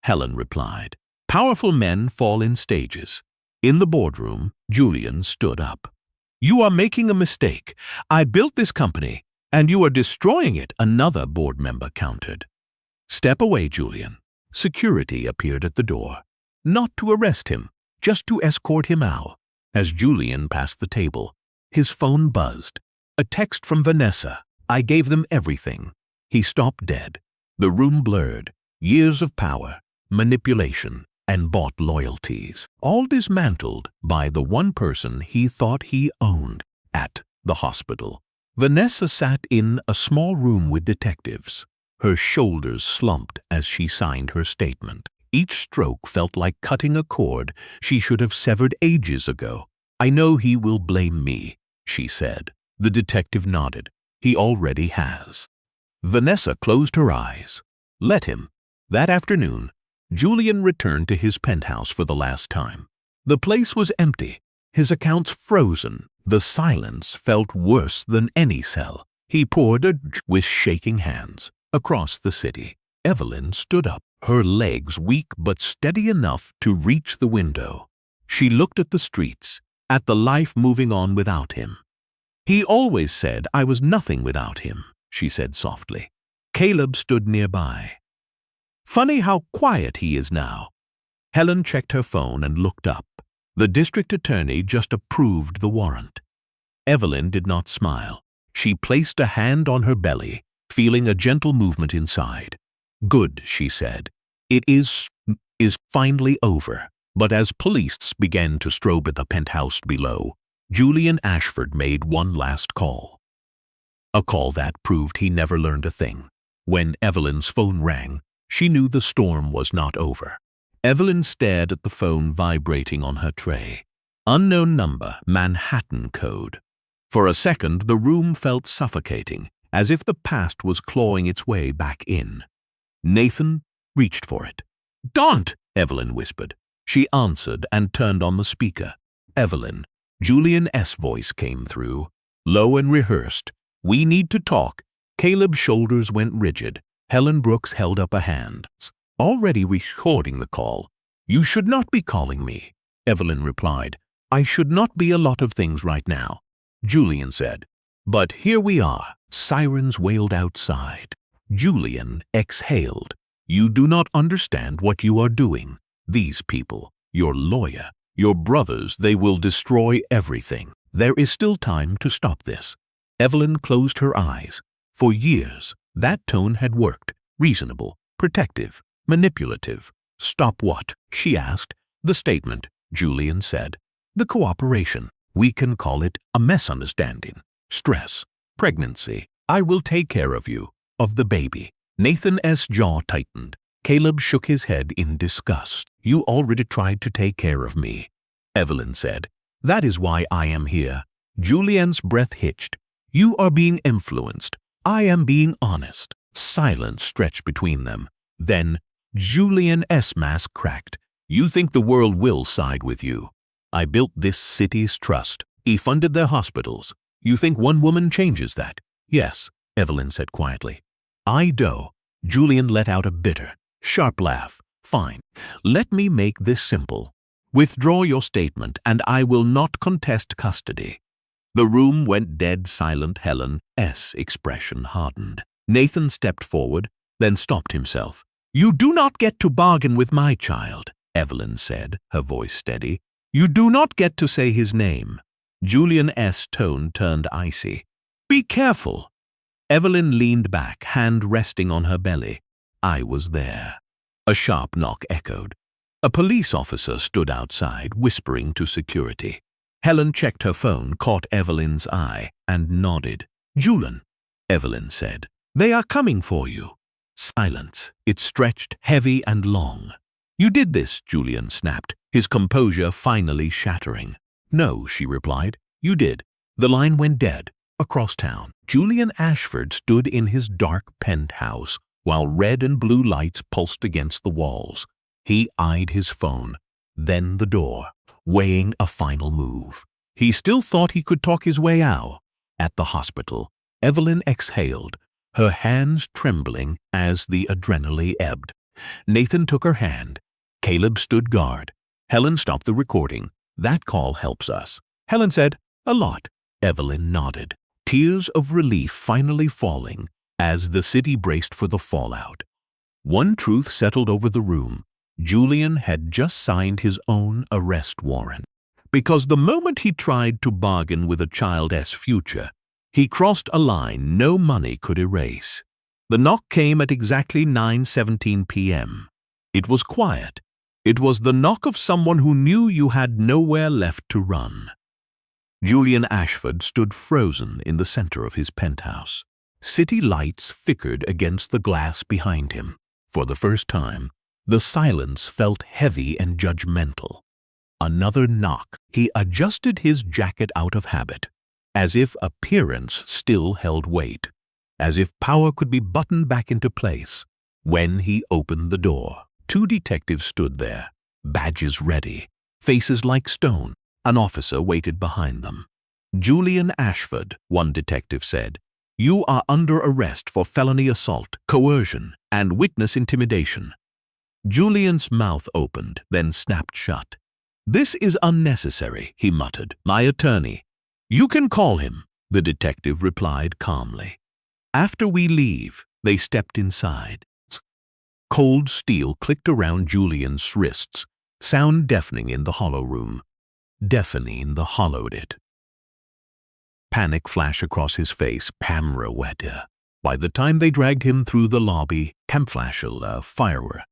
Helen replied. Powerful men fall in stages. In the boardroom, Julian stood up. You are making a mistake. I built this company, and you are destroying it, another board member countered. Step away, Julian. Security appeared at the door. Not to arrest him, just to escort him out. As Julian passed the table, his phone buzzed. A text from Vanessa. I gave them everything. He stopped dead. The room blurred. Years of power, manipulation, and bought loyalties, all dismantled by the one person he thought he owned at the hospital. Vanessa sat in a small room with detectives. Her shoulders slumped as she signed her statement. Each stroke felt like cutting a cord she should have severed ages ago. I know he will blame me, she said. The detective nodded. He already has. Vanessa closed her eyes. Let him. That afternoon, Julian returned to his penthouse for the last time. The place was empty, his accounts frozen. The silence felt worse than any cell. He poured a drink with shaking hands. Across the city, Evelyn stood up, her legs weak but steady enough to reach the window. She looked at the streets, at the life moving on without him. He always said I was nothing without him, she said softly. Caleb stood nearby. Funny how quiet he is now. Helen checked her phone and looked up. The district attorney just approved the warrant. Evelyn did not smile. She placed a hand on her belly, feeling a gentle movement inside. Good, she said. It is finally over. But as police began to strobe at the penthouse below, Julian Ashford made one last call. A call that proved he never learned a thing. When Evelyn's phone rang, she knew the storm was not over. Evelyn stared at the phone vibrating on her tray. Unknown number, Manhattan code. For a second, the room felt suffocating, as if the past was clawing its way back in. Nathan reached for it. Don't! Evelyn whispered. She answered and turned on the speaker. Evelyn, Julian's voice came through, low and rehearsed. We need to talk. Caleb's shoulders went rigid. Helen Brooks held up a hand. Already recording the call. You should not be calling me, Evelyn replied. I should not be a lot of things right now, Julian said. But here we are. Sirens wailed outside. Julian exhaled. You do not understand what you are doing. These people, your lawyer, your brothers, they will destroy everything. There is still time to stop this. Evelyn closed her eyes. For years, that tone had worked. Reasonable, protective, manipulative. Stop what? She asked. The statement, Julian said. The cooperation. We can call it a misunderstanding. Stress. Pregnancy. I will take care of you. Of the baby. Nathan's jaw tightened. Caleb shook his head in disgust. You already tried to take care of me, Evelyn said. That is why I am here. Julian's breath hitched. You are being influenced. I am being honest. Silence stretched between them. Then Julian's mask cracked. You think the world will side with you. I built this city's trust. He funded their hospitals. You think one woman changes that? Yes, Evelyn said quietly. I do. Julian let out a bitter, sharp laugh. Fine. Let me make this simple. Withdraw your statement and I will not contest custody. The room went dead silent. Helen's expression hardened. Nathan stepped forward, then stopped himself. You do not get to bargain with my child, Evelyn said, her voice steady. You do not get to say his name. Julian's tone turned icy. Be careful. Evelyn leaned back, hand resting on her belly. I was there. A sharp knock echoed. A police officer stood outside, whispering to security. Helen checked her phone, caught Evelyn's eye, and nodded. Julian, Evelyn said. They are coming for you. Silence. It stretched heavy and long. You did this, Julian snapped, his composure finally shattering. No, she replied. You did. The line went dead. Across town, Julian Ashford stood in his dark penthouse while red and blue lights pulsed against the walls. He eyed his phone, then the door, weighing a final move. He still thought he could talk his way out. At the hospital, Evelyn exhaled, her hands trembling as the adrenaline ebbed. Nathan took her hand. Caleb stood guard. Helen stopped the recording. That call helps us. Helen said, a lot. Evelyn nodded, tears of relief finally falling as the city braced for the fallout. One truth settled over the room. Julian had just signed his own arrest warrant. Because the moment he tried to bargain with a child's future, he crossed a line no money could erase. The knock came at exactly 9:17 p.m. It was quiet. It was the knock of someone who knew you had nowhere left to run. Julian Ashford stood frozen in the center of his penthouse. City lights flickered against the glass behind him. For the first time, the silence felt heavy and judgmental. Another knock. He adjusted his jacket out of habit, as if appearance still held weight, as if power could be buttoned back into place. When he opened the door, two detectives stood there, badges ready, faces like stone. An officer waited behind them. Julian Ashford, one detective said, you are under arrest for felony assault, coercion, and witness intimidation. Julian's mouth opened, then snapped shut. This is unnecessary, he muttered. My attorney. You can call him, the detective replied calmly. After we leave, they stepped inside. Cold steel clicked around Julian's wrists, sound deafening in the hollow room. Deafening the hollowed it. Panic flashed across his face, Pamraweta. By the time they dragged him through the lobby, Campflashel, firework.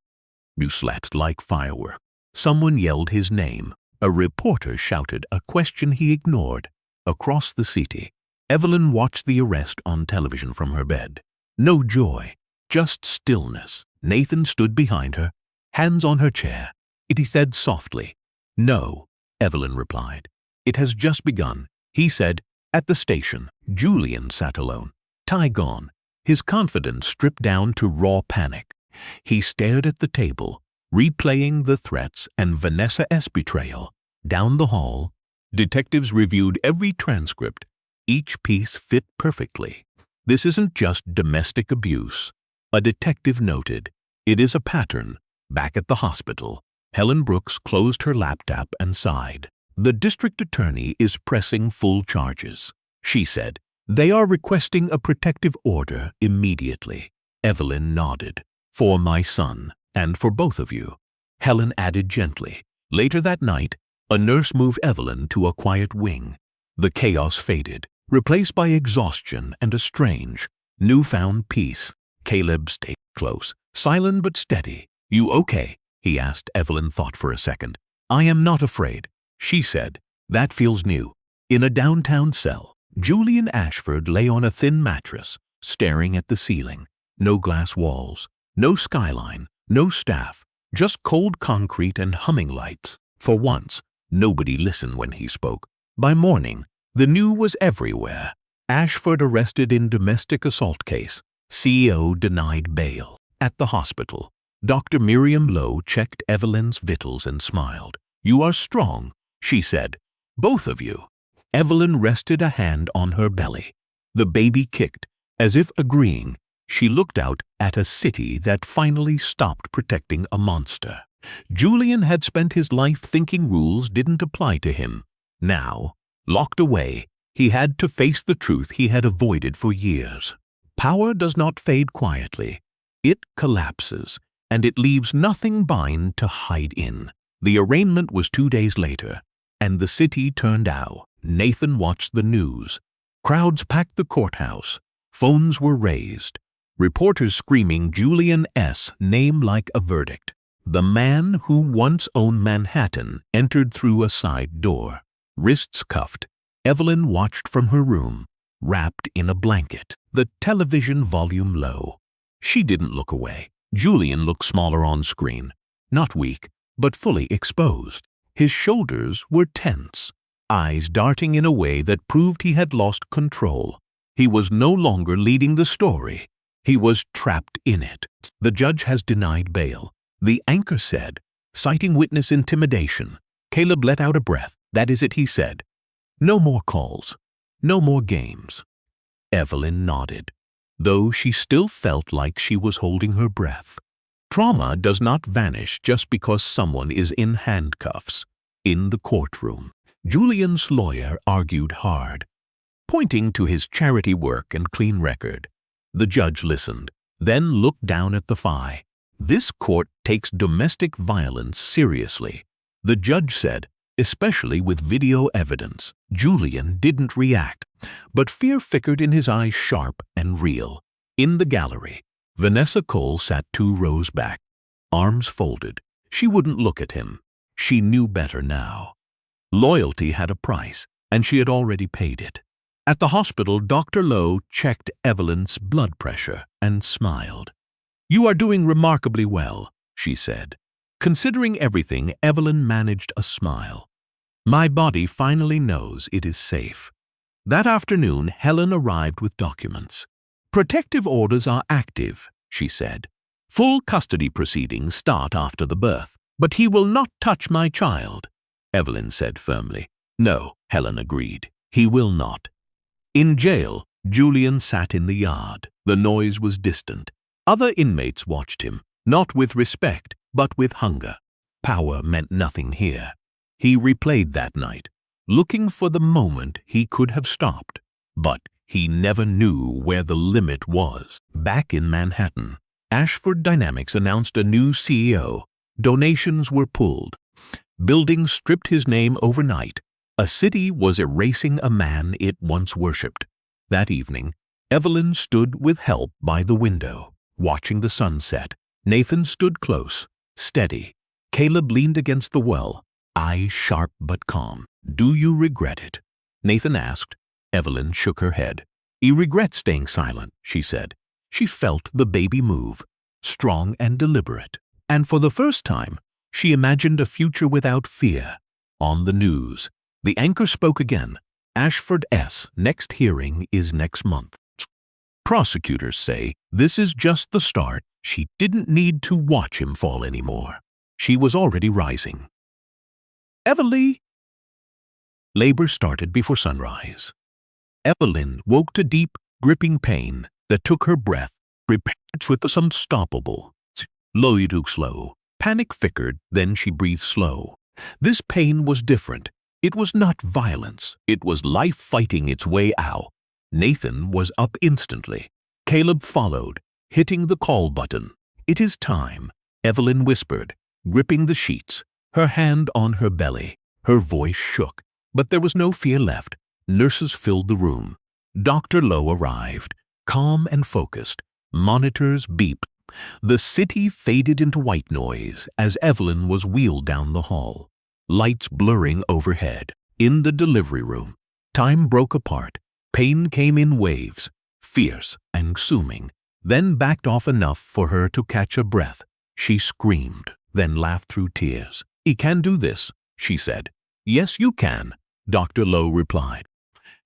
You slept like firework. Someone yelled his name. A reporter shouted a question he ignored. Across the city, Evelyn watched the arrest on television from her bed. No joy, just stillness. Nathan stood behind her, hands on her chair. He said softly, no, Evelyn replied. It has just begun, he said. At the station, Julian sat alone, tie gone, his confidence stripped down to raw panic. He stared at the table, replaying the threats and Vanessa's betrayal. Down the hall, detectives reviewed every transcript. Each piece fit perfectly. This isn't just domestic abuse, a detective noted. It is a pattern. Back at the hospital, Helen Brooks closed her laptop and sighed. The district attorney is pressing full charges, she said. They are requesting a protective order immediately. Evelyn nodded. For my son, and for both of you. Helen added gently. Later that night, a nurse moved Evelyn to a quiet wing. The chaos faded, replaced by exhaustion and a strange, newfound peace. Caleb stayed close, silent but steady. You okay? He asked. Evelyn thought for a second. I am not afraid, she said. That feels new. In a downtown cell, Julian Ashford lay on a thin mattress, staring at the ceiling. No glass walls, no skyline, no staff, just cold concrete and humming lights. For once, nobody listened when he spoke. By morning, the news was everywhere. Ashford arrested in domestic assault case. CEO denied bail. At the hospital, Dr. Miriam Lowe checked Evelyn's vitals and smiled. You are strong, she said. Both of you. Evelyn rested a hand on her belly. The baby kicked, as if agreeing. She looked out at a city that finally stopped protecting a monster. Julian had spent his life thinking rules didn't apply to him. Now, locked away, he had to face the truth he had avoided for years. Power does not fade quietly. It collapses, and it leaves nothing behind to hide in. The arraignment was 2 days later, and the city turned out. Nathan watched the news. Crowds packed the courthouse. Phones were raised. Reporters screaming Julian's name like a verdict. The man who once owned Manhattan entered through a side door. Wrists cuffed, Evelyn watched from her room, wrapped in a blanket, the television volume low. She didn't look away. Julian looked smaller on screen, not weak, but fully exposed. His shoulders were tense, eyes darting in a way that proved he had lost control. He was no longer leading the story. He was trapped in it. The judge has denied bail, the anchor said, citing witness intimidation. Caleb let out a breath. That is it, he said. No more calls. No more games. Evelyn nodded, though she still felt like she was holding her breath. Trauma does not vanish just because someone is in handcuffs. In the courtroom, Julian's lawyer argued hard, pointing to his charity work and clean record. The judge listened, then looked down at the file. This court takes domestic violence seriously, the judge said, especially with video evidence. Julian didn't react, but fear flickered in his eyes, sharp and real. In the gallery, Vanessa Cole sat 2 rows back, arms folded. She wouldn't look at him. She knew better now. Loyalty had a price, and she had already paid it. At the hospital, Dr. Lowe checked Evelyn's blood pressure and smiled. "You are doing remarkably well," she said. Considering everything, Evelyn managed a smile. "My body finally knows it is safe." That afternoon, Helen arrived with documents. "Protective orders are active," she said. "Full custody proceedings start after the birth. But he will not touch my child," Evelyn said firmly. "No," Helen agreed. "He will not." In jail, Julian sat in the yard. The noise was distant. Other inmates watched him, not with respect, but with hunger. Power meant nothing here. He replayed that night, looking for the moment he could have stopped. But he never knew where the limit was. Back in Manhattan, Ashford Dynamics announced a new CEO. Donations were pulled. Buildings stripped his name overnight. A city was erasing a man it once worshipped. That evening, Evelyn stood with help by the window, watching the sunset. Nathan stood close, steady. Caleb leaned against the well, eyes sharp but calm. "Do you regret it?" Nathan asked. Evelyn shook her head. "He regrets staying silent," she said. She felt the baby move, strong and deliberate. And for the first time, she imagined a future without fear. On the news, the anchor spoke again. "Ashford's next hearing is next month. Prosecutors say this is just the start." She didn't need to watch him fall anymore. She was already rising. "Evelyn!" Labor started before sunrise. Evelyn woke to deep, gripping pain that took her breath, prepared for the unstoppable. Slow. Panic flickered, then she breathed slow. This pain was different. It was not violence. It was life fighting its way out. Nathan was up instantly. Caleb followed, hitting the call button. "It is time," Evelyn whispered, gripping the sheets, her hand on her belly. Her voice shook, but there was no fear left. Nurses filled the room. Dr. Lowe arrived, calm and focused. Monitors beeped. The city faded into white noise as Evelyn was wheeled down the hall, lights blurring overhead. In the delivery room, time broke apart. Pain came in waves, fierce and consuming, then backed off enough for her to catch a breath. She screamed, then laughed through tears. "He can do this," she said. "Yes, you can," Dr. Lowe replied.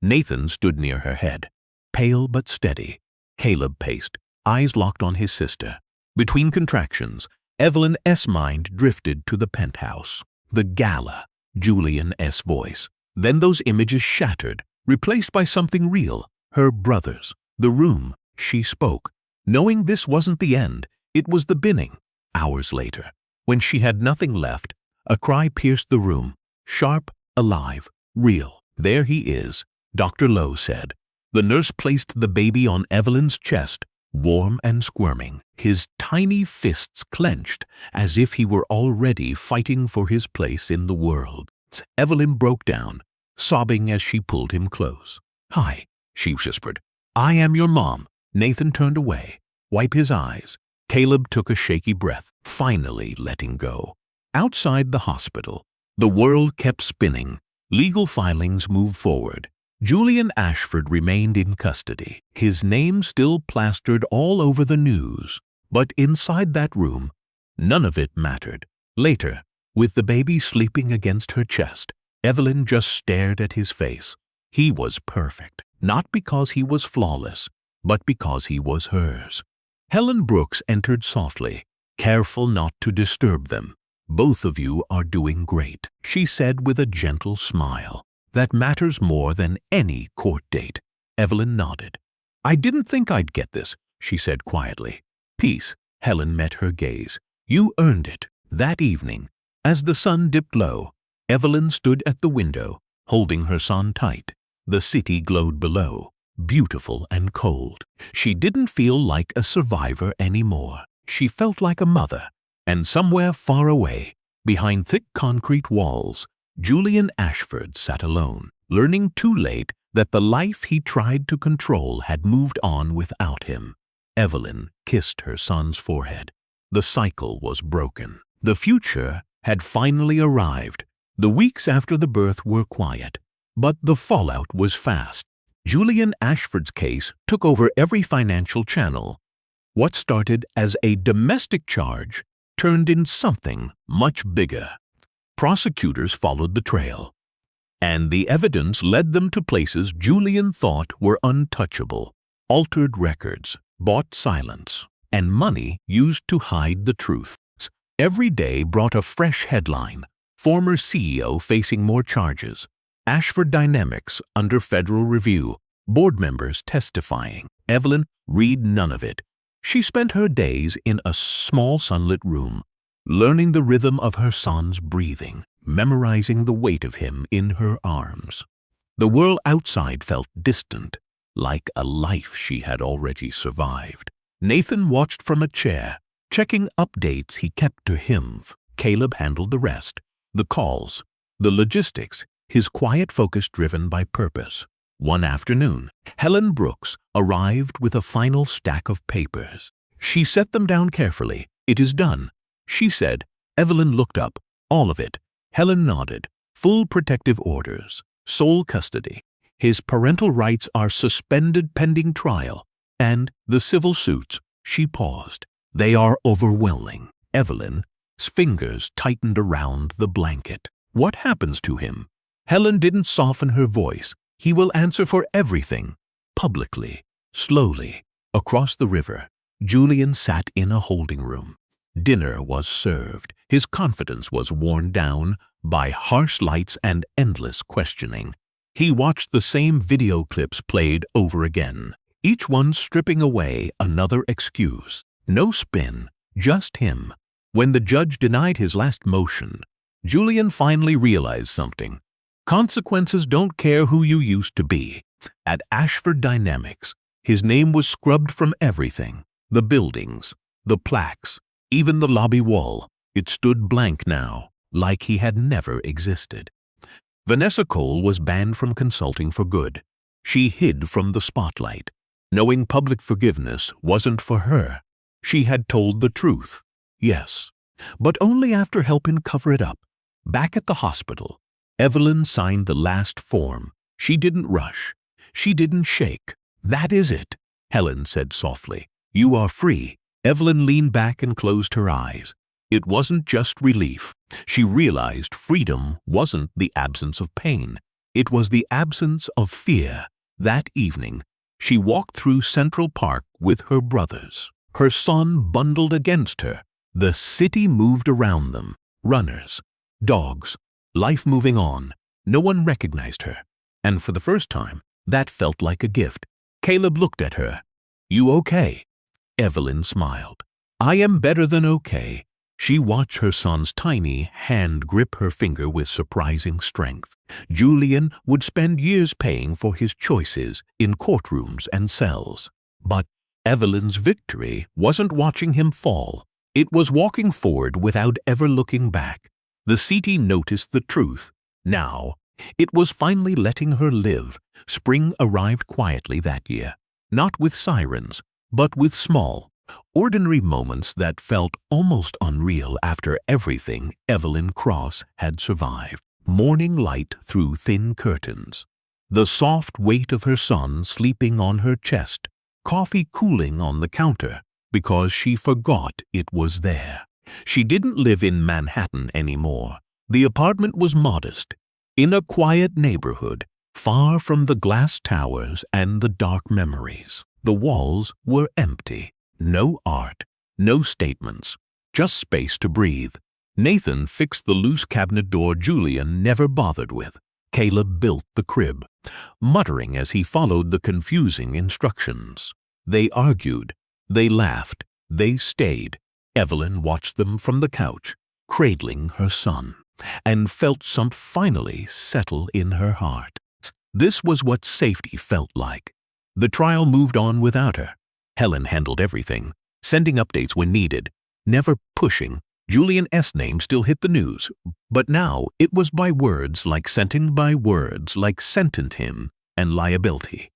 Nathan stood near her head, pale but steady. Caleb paced, eyes locked on his sister. Between contractions, Evelyn's mind drifted to the penthouse. The Gala, Julian's voice. Then those images shattered, replaced by something real. Her brothers. The room. She spoke. Knowing this wasn't the end, it was the beginning. Hours later, when she had nothing left, a cry pierced the room. Sharp, alive, real. "There he is," Dr. Lowe said. The nurse placed the baby on Evelyn's chest, warm and squirming, his tiny fists clenched as if he were already fighting for his place in the world. Evelyn broke down, sobbing as she pulled him close. "Hi," she whispered. "I am your mom." Nathan turned away, wiped his eyes. Caleb took a shaky breath, finally letting go. Outside the hospital, the world kept spinning. Legal filings moved forward. Julian Ashford remained in custody, his name still plastered all over the news. But inside that room, none of it mattered. Later, with the baby sleeping against her chest, Evelyn just stared at his face. He was perfect, not because he was flawless, but because he was hers. Helen Brooks entered softly, careful not to disturb them. "Both of you are doing great," she said with a gentle smile. That matters more than any court date. Evelyn nodded. I didn't think I'd get this, she said quietly. Peace. Helen met her gaze. You earned it. That evening, as the sun dipped low, Evelyn stood at the window, holding her son tight. The city glowed below, beautiful and cold. She didn't feel like a survivor anymore. She felt like a mother. And somewhere far away, behind thick concrete walls, Julian Ashford sat alone, learning too late that the life he tried to control had moved on without him. Evelyn kissed her son's forehead. The cycle was broken. The future had finally arrived. The weeks after the birth were quiet, but the fallout was fast. Julian Ashford's case took over every financial channel. What started as a domestic charge turned into something much bigger. Prosecutors followed the trail, and the evidence led them to places Julian thought were untouchable. Altered records, bought silence, and money used to hide the truth. Every day brought a fresh headline. Former CEO facing more charges. Ashford Dynamics under federal review. Board members testifying. Evelyn read none of it. She spent her days in a small sunlit room, learning the rhythm of her son's breathing, memorizing the weight of him in her arms. The world outside felt distant, like a life she had already survived. Nathan watched from a chair, checking updates he kept to him. Caleb handled the rest, the calls, the logistics, his quiet focus driven by purpose. One afternoon, Helen Brooks arrived with a final stack of papers. She set them down carefully. It is done, she said. Evelyn looked up. All of it. Helen nodded. Full protective orders. Sole custody. His parental rights are suspended pending trial. And the civil suits. She paused. They are overwhelming. Evelyn's fingers tightened around the blanket. What happens to him? Helen didn't soften her voice. He will answer for everything. Publicly. Slowly. Across the river, Julian sat in a holding room. Dinner was served. His confidence was worn down by harsh lights and endless questioning. He watched the same video clips played over again, each one stripping away another excuse. No spin, just him. When the judge denied his last motion, Julian finally realized something. Consequences don't care who you used to be. At Ashford Dynamics, his name was scrubbed from everything. The buildings, the plaques, even the lobby wall. It stood blank now, like he had never existed. Vanessa Cole was banned from consulting for good. She hid from the spotlight, knowing public forgiveness wasn't for her. She had told the truth, yes, but only after helping cover it up. Back at the hospital, Evelyn signed the last form. She didn't rush. She didn't shake. That is it, Helen said softly. You are free. Evelyn leaned back and closed her eyes. It wasn't just relief. She realized freedom wasn't the absence of pain. It was the absence of fear. That evening, she walked through Central Park with her brothers. Her son bundled against her. The city moved around them. Runners, dogs, life moving on. No one recognized her. And for the first time, that felt like a gift. Caleb looked at her. You okay? Evelyn smiled. I am better than okay. She watched her son's tiny hand grip her finger with surprising strength. Julian would spend years paying for his choices in courtrooms and cells. But Evelyn's victory wasn't watching him fall. It was walking forward without ever looking back. The city noticed the truth. Now, it was finally letting her live. Spring arrived quietly that year, not with sirens, but with small, ordinary moments that felt almost unreal after everything Evelyn Cross had survived. Morning light through thin curtains, the soft weight of her son sleeping on her chest, coffee cooling on the counter because she forgot it was there. She didn't live in Manhattan anymore. The apartment was modest, in a quiet neighborhood, far from the glass towers and the dark memories. The walls were empty. No art, no statements, just space to breathe. Nathan fixed the loose cabinet door Julian never bothered with. Caleb built the crib, muttering as he followed the confusing instructions. They argued, they laughed, they stayed. Evelyn watched them from the couch, cradling her son, and felt something finally settle in her heart. This was what safety felt like. The trial moved on without her. Helen handled everything, sending updates when needed, never pushing. Julian's name still hit the news, but now it was by words like sentence him and liability.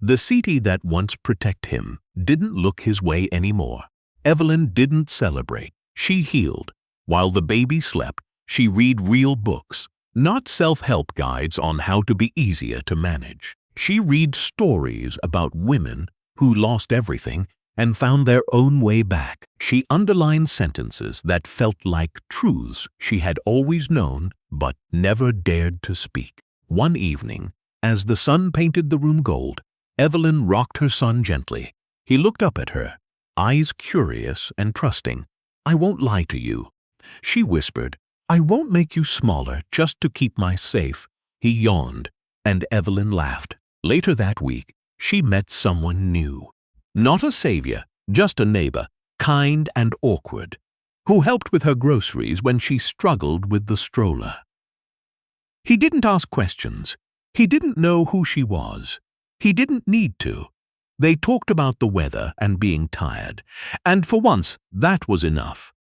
The city that once protected him didn't look his way anymore. Evelyn didn't celebrate. She healed. While the baby slept, she read real books, not self-help guides on how to be easier to manage. She read stories about women who lost everything and found their own way back. She underlined sentences that felt like truths she had always known but never dared to speak. One evening, as the sun painted the room gold, Evelyn rocked her son gently. He looked up at her, eyes curious and trusting. "I won't lie to you," she whispered. "I won't make you smaller just to keep my safe." He yawned, and Evelyn laughed. Later that week, she met someone new. Not a savior, just a neighbor, kind and awkward, who helped with her groceries when she struggled with the stroller. He didn't ask questions. He didn't know who she was. He didn't need to. They talked about the weather and being tired, and for once, that was enough.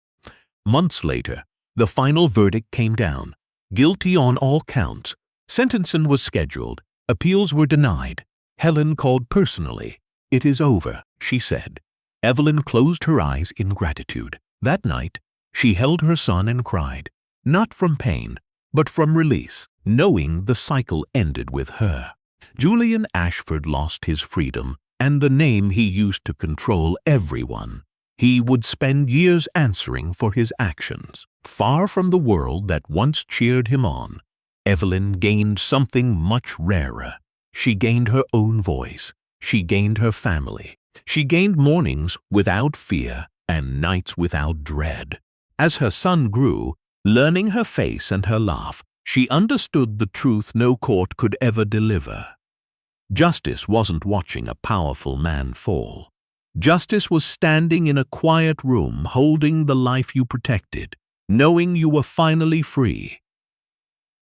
Months later, the final verdict came down. Guilty on all counts. Sentencing was scheduled. Appeals were denied. Helen called personally. "It is over," she said. Evelyn closed her eyes in gratitude. That night, she held her son and cried, not from pain, but from release, knowing the cycle ended with her. Julian Ashford lost his freedom and the name he used to control everyone. He would spend years answering for his actions. Far from the world that once cheered him on, Evelyn gained something much rarer. She gained her own voice. She gained her family. She gained mornings without fear and nights without dread. As her son grew, learning her face and her laugh, she understood the truth no court could ever deliver. Justice wasn't watching a powerful man fall. Justice was standing in a quiet room holding the life you protected, knowing you were finally free.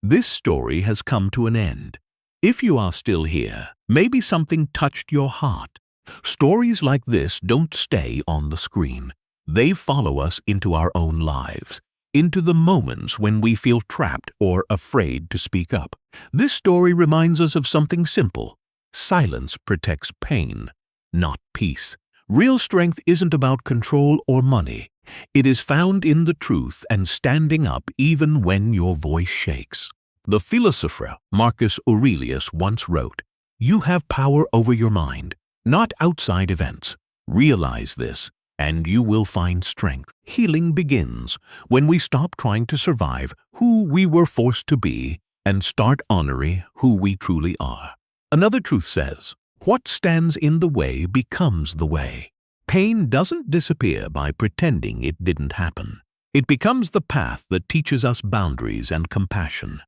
This story has come to an end. If you are still here, maybe something touched your heart. Stories like this don't stay on the screen. They follow us into our own lives, into the moments when we feel trapped or afraid to speak up. This story reminds us of something simple. Silence protects pain, not peace. Real strength isn't about control or money. It is found in the truth and standing up even when your voice shakes. The philosopher Marcus Aurelius once wrote, "You have power over your mind, not outside events. Realize this, and you will find strength." Healing begins when we stop trying to survive who we were forced to be and start honoring who we truly are. Another truth says, what stands in the way becomes the way. Pain doesn't disappear by pretending it didn't happen. It becomes the path that teaches us boundaries and compassion.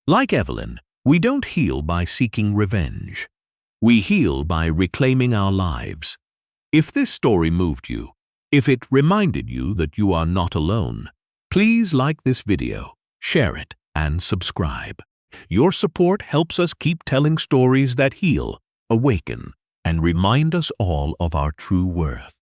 Like Evelyn, we don't heal by seeking revenge. We heal by reclaiming our lives. If this story moved you, if it reminded you that you are not alone, please like this video, share it, and subscribe. Your support helps us keep telling stories that heal, awaken, and remind us all of our true worth.